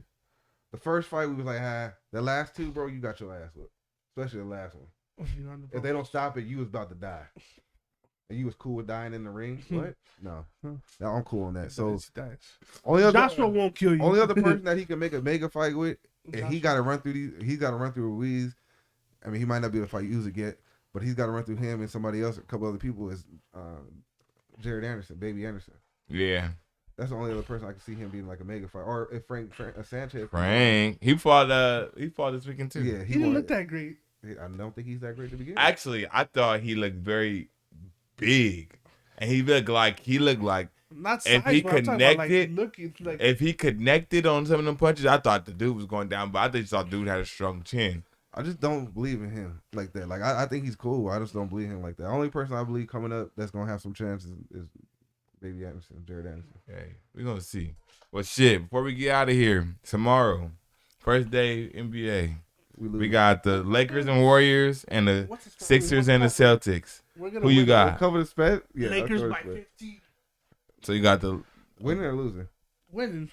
The first fight we was like, the last 2, bro, you got your ass whooped. Especially the last one. If they don't stop it, you was about to die. And you was cool with dying in the ring? What? No, I'm cool on that. So Joshua won't kill you. Only other person that he can make a mega fight with, and he got to run through Ruiz. I mean, he might not be able to fight Usyk yet, but he's got to run through him and somebody else, a couple other people. Is Jared Anderson, Baby Anderson. Yeah. That's the only other person I can see him being like a mega fight. Or if Frank Sanchez. He fought this weekend too. Yeah, he didn't look that great. I don't think he's that great to begin with. Actually, I thought he looked very big, and he looked like not size, if he connected, like, if he connected on some of them punches, I thought the dude was going down, but I just thought dude had a strong chin. I just don't believe in him like that. Like I think he's cool. I just don't believe him like that. The only person I believe coming up that's gonna have some chances is Baby Anderson, Jared Anderson. Hey, we're gonna see. Well, shit. Before we get out of here, tomorrow, first day NBA, we got the Lakers and Warriors and the Sixers and the Celtics. Who you got? Cover the spread. Yeah, Lakers by 50. So you got the winning or losing? Winning.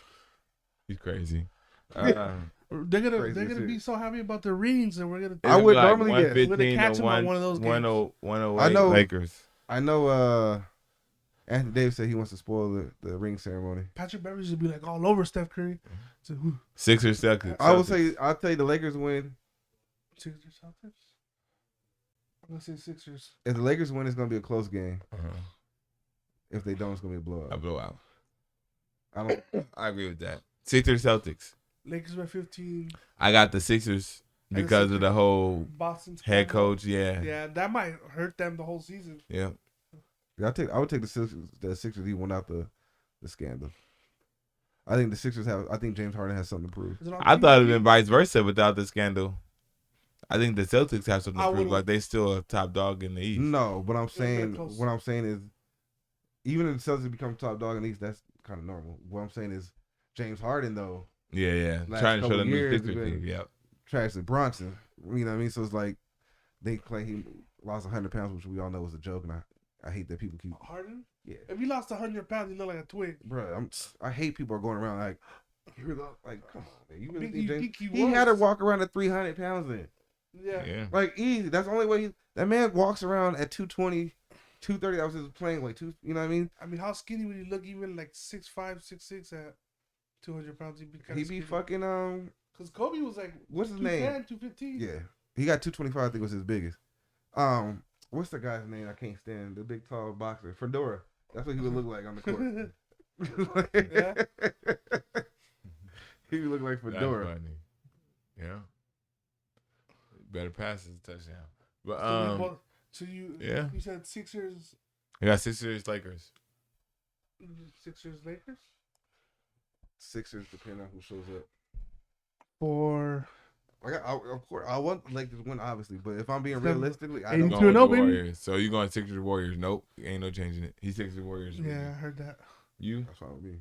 He's crazy. They're gonna be so happy about their rings, and we're gonna. I would like normally guess we're gonna catch them on one of those games. 108 I know Lakers. I know. Anthony Davis said he wants to spoil the ring ceremony. Patrick Beverley should be like all over Steph Curry. So, Sixers, Celtics. I'll tell you the Lakers win. Sixers, Celtics. I'm gonna say Sixers. If the Lakers win, it's gonna be a close game. If they don't, it's gonna be a blowout. A blowout. I agree with that. Sixers, Celtics. Lakers by 15. I got the Sixers because of the whole Boston's head coach. Yeah. Yeah, that might hurt them the whole season. Yeah. I would take the Sixers even without the scandal. I think the Sixers I think James Harden has something to prove. I thought it'd been vice versa without the scandal. I think the Celtics have something to prove. Like they still a top dog in the East. No, but what I'm saying is, even if the Celtics become top dog in the East, that's kind of normal. What I'm saying is, James Harden though. Yeah. Trying to show them the Sixers team. Yep. Trash to Bronson. You know what I mean? So it's like they claim he lost 100 pounds, which we all know was a joke, and I hate that people keep Harden. Yeah. If he lost 100 pounds, he look like a twig. Bro, I hate people are going around like, come on, man. You really think he had to walk around at 300 pounds then. Yeah. Like easy. That's the only way that man walks around at 220, 230. That was his playing weight. You know what I mean? I mean, how skinny would he look? Even like 6'5", 6'6" at 200 pounds, he'd be kind of. He'd be fucking Because Kobe was like, what's his name? 215. Yeah, he got 225. I think was his biggest. What's the guy's name? I can't stand the big tall boxer. Fedora. That's what he would look like on the court. He would look like Fedora. That's funny. Yeah. Better pass is a touchdown. But you said Sixers. You got Sixers, Lakers. Sixers, Lakers. Sixers, depending on who shows up. Of course, I want the Lakers to win, obviously, but if I'm being realistically, I don't know. 82-0, baby. Warriors. So you going Sixers, Warriors? Nope, ain't no changing it. He's Sixers, Warriors. Yeah, I heard that. You? That's fine with me.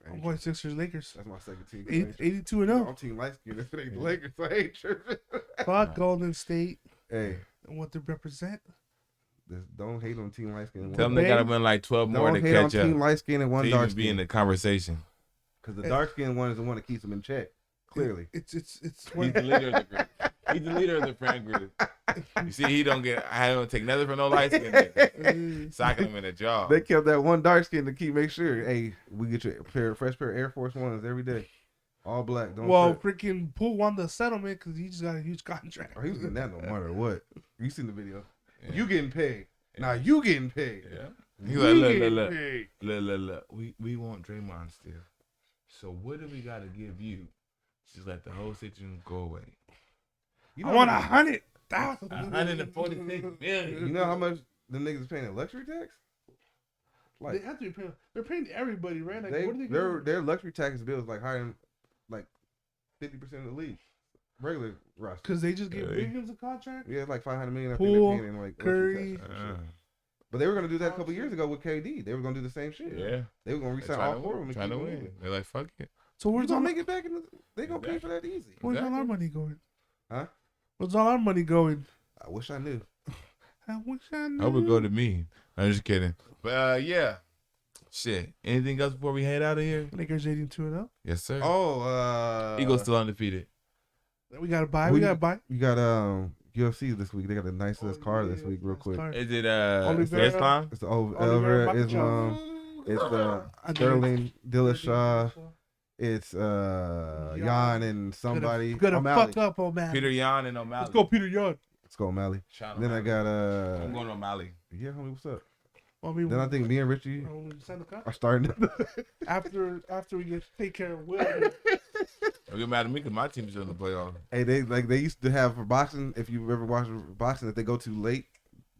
I'm going Sixers, Lakers. That's my second team. 82-0. I'm team light skin. If it ain't the Lakers, I ain't tripping. Fuck Golden State. Hey, and what they represent. Don't hate on team light skin. Tell them they gotta win like 12 more to catch up. Don't hate on team light skin and one dark skin. Be in the conversation. Because the dark skin one is the one that keeps them in check. Clearly, it's he's the leader of the group. He's the leader of the friend group. You see, I don't take nothing from no light skin nigga. Socking him in the jaw. They kept that one dark skin to make sure, hey, we get you a fresh pair of Air Force Ones every day. All black. Freaking Poole won the settlement because he just got a huge contract. He was getting that no matter what. You seen the video. Yeah. You getting paid. Now you getting paid. Yeah. He's like, look. We want Draymond still. So what do we got to give you? Just let the whole situation go away. I want 100,000. 146 million. You know how much the niggas is paying in luxury tax? Like, they have to be paying. They're paying everybody, right? Like, what are they their luxury tax bill is like higher than like 50% of the league. Regular roster. Because they just give Williams a contract? Yeah, it's like $500 million. Poole, I think they're paying in Curry. But they were going to do that a couple years ago with KD. They were going to do the same shit. Yeah. They were going to resign all 4 of them. Trying to win. They're like, fuck it. So where's all make it back? They going to pay for that easy. Where's all our money going? Huh? Where's all our money going? I wish I knew. I wish I knew. I would go to me. I'm just kidding. But yeah. Shit. Anything else before we head out of here? Lakers 82-0. Yes, sir. Eagles still undefeated. We got to buy. We got to buy. You got UFC this week. They got a nice card this week, real quick. Is it Islam? It's the Oliveira Islam. It's Sterling Dillashaw. It's Yan and somebody. Gonna fuck up O'Malley. Peter Yan and O'Malley. Let's go, Peter Yan. Let's go O'Malley. Shout Then I got I'm going to O'Malley. Yeah, homie, what's up? Well, Then I think me and Richie are starting. after we take care of Will. Don't get mad at me because my team's still in the playoffs. Hey, they used to have for boxing. If you've ever watched boxing, if they go too late,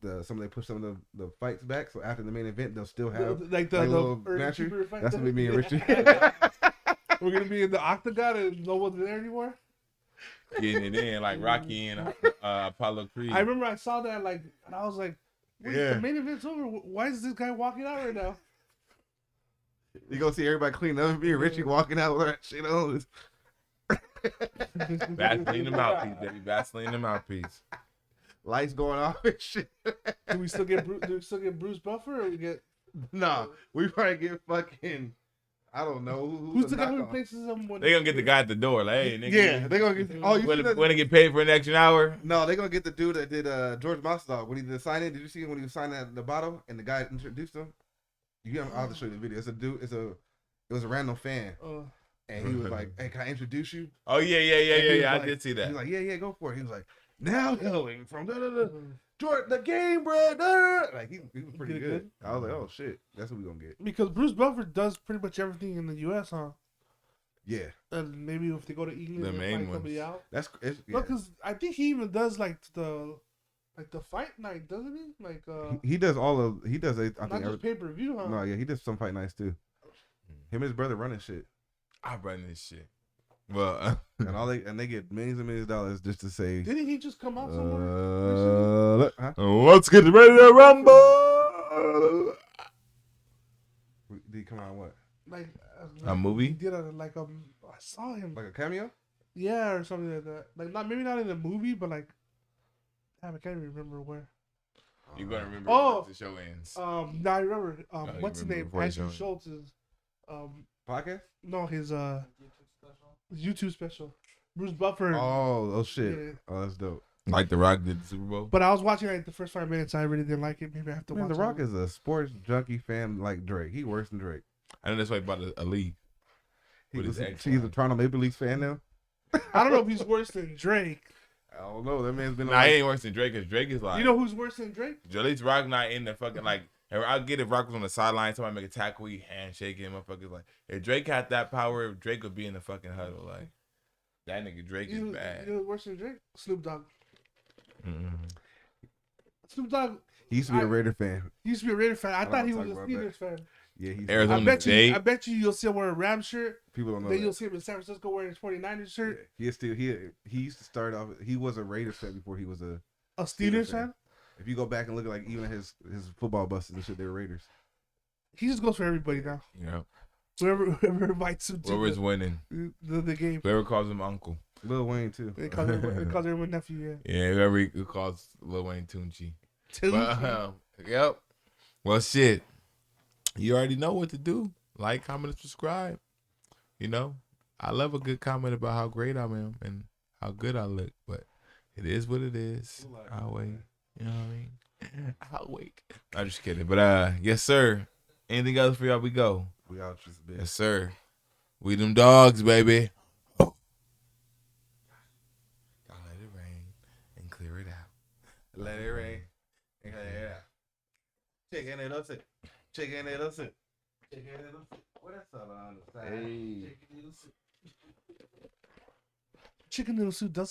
they push some of the fights back. So after the main event, they'll still have the little matcher. That's gonna be me and Richie. We're gonna be in the octagon and no one's there anymore. Getting it in like Rocky and Apollo Creed. I remember I saw that and I was like, wait, the main event's over. Why is this guy walking out right now? You gonna see everybody clean up. Me and Richie walking out with that shit on. Vaseline the mouthpiece, baby. Vaseline the mouthpiece. Lights going off and shit. Do we still get Bruce Buffer or we get? Nah, we probably get fucking. I don't know who's the guy who replaces him. They gonna get the guy at the door. Like, hey, nigga. Yeah, they gonna get. Oh, you want to get paid for an extra hour? No, they gonna get the dude that did George Masvidal when he did the sign in. Did you see him when he was signing at the bottom and the guy introduced him? I'll have to show you the video. It's a dude. It was a random fan. And he was like, "Hey, can I introduce you?" Oh yeah. Like, I did see that. He was like, "Yeah, go for it." He was like, "Now going from Jordan, the game, bro." Like he was pretty good. I was like, "Oh shit, that's what we gonna get." Because Bruce Buffer does pretty much everything in the U.S., huh? Yeah. And maybe if they go to England, the main fight somebody out. Yeah. No, because I think he even does the fight night, doesn't he? He does he does. I not think just pay per view, huh? No, yeah, he does some fight nights too. Him and his brother running shit. I run this shit. Well, and they get millions and millions of dollars just to say. Didn't he just come out somewhere? Let's get ready to rumble. Did he come out what? Like a movie? He did I saw him like a cameo. Yeah, or something like that. Like maybe not in a movie, but like I can't even remember where. You're gonna remember once the show ends. No, I remember. What's his name? Andrew Schultz's podcast? No, his YouTube special. Bruce Buffer. Oh shit! Yeah. Oh, that's dope. Like The Rock did the Super Bowl. But I was watching the first 5 minutes. I really didn't like it. Maybe I have to watch. The Rock is a sports junkie fan like Drake. He worse than Drake. I know that's why he bought a league. He's a Toronto Maple Leafs fan now. I don't know if he's worse than Drake. I don't know. That man's been. Nah, he ain't worse than Drake. Cause Drake is like. You know who's worse than Drake? At least Rock not in the fucking like. I'll get if Rock was on the sideline, somebody make a tackle, he handshaking, motherfuckers like. If Drake had that power, Drake would be in the fucking huddle. Like that nigga Drake is bad. You know who's worse than Drake? Snoop Dogg. Mm-hmm. Snoop Dogg. He used to be a Raider fan. He used to be a Raider fan. I thought he was a Steelers fan. Yeah, he's Arizona I bet you'll see him wearing a Rams shirt. People don't know. Then you'll see him in San Francisco wearing his 49ers shirt. Yeah, he used to start off. He was a Raiders fan before he was a Steelers fan. If you go back and look at even his football buses and shit, they were Raiders. He just goes for everybody now. Yeah. Whoever invites him to whoever's winning the game. Whoever calls him uncle. Lil Wayne too. They call everyone nephew. Yeah. Yeah, whoever calls Lil Wayne Tunchi. Yep. Well, shit. You already know what to do. Like, comment, and subscribe. You know, I love a good comment about how great I am and how good I look, but it is what it is. I'll wait. You know what I mean? I'll wait. I'm just kidding. But yes, sir. Anything else for y'all? We go. We out just a bit. Yes, sir. We them dogs, baby. Oh. Y'all let it rain and clear it out. Let it rain and clear it out. Chicken it up, sit. Chicken it up, sit. Chicken it up, sit. What that's all on the side? Hey. Chicken noodle soup does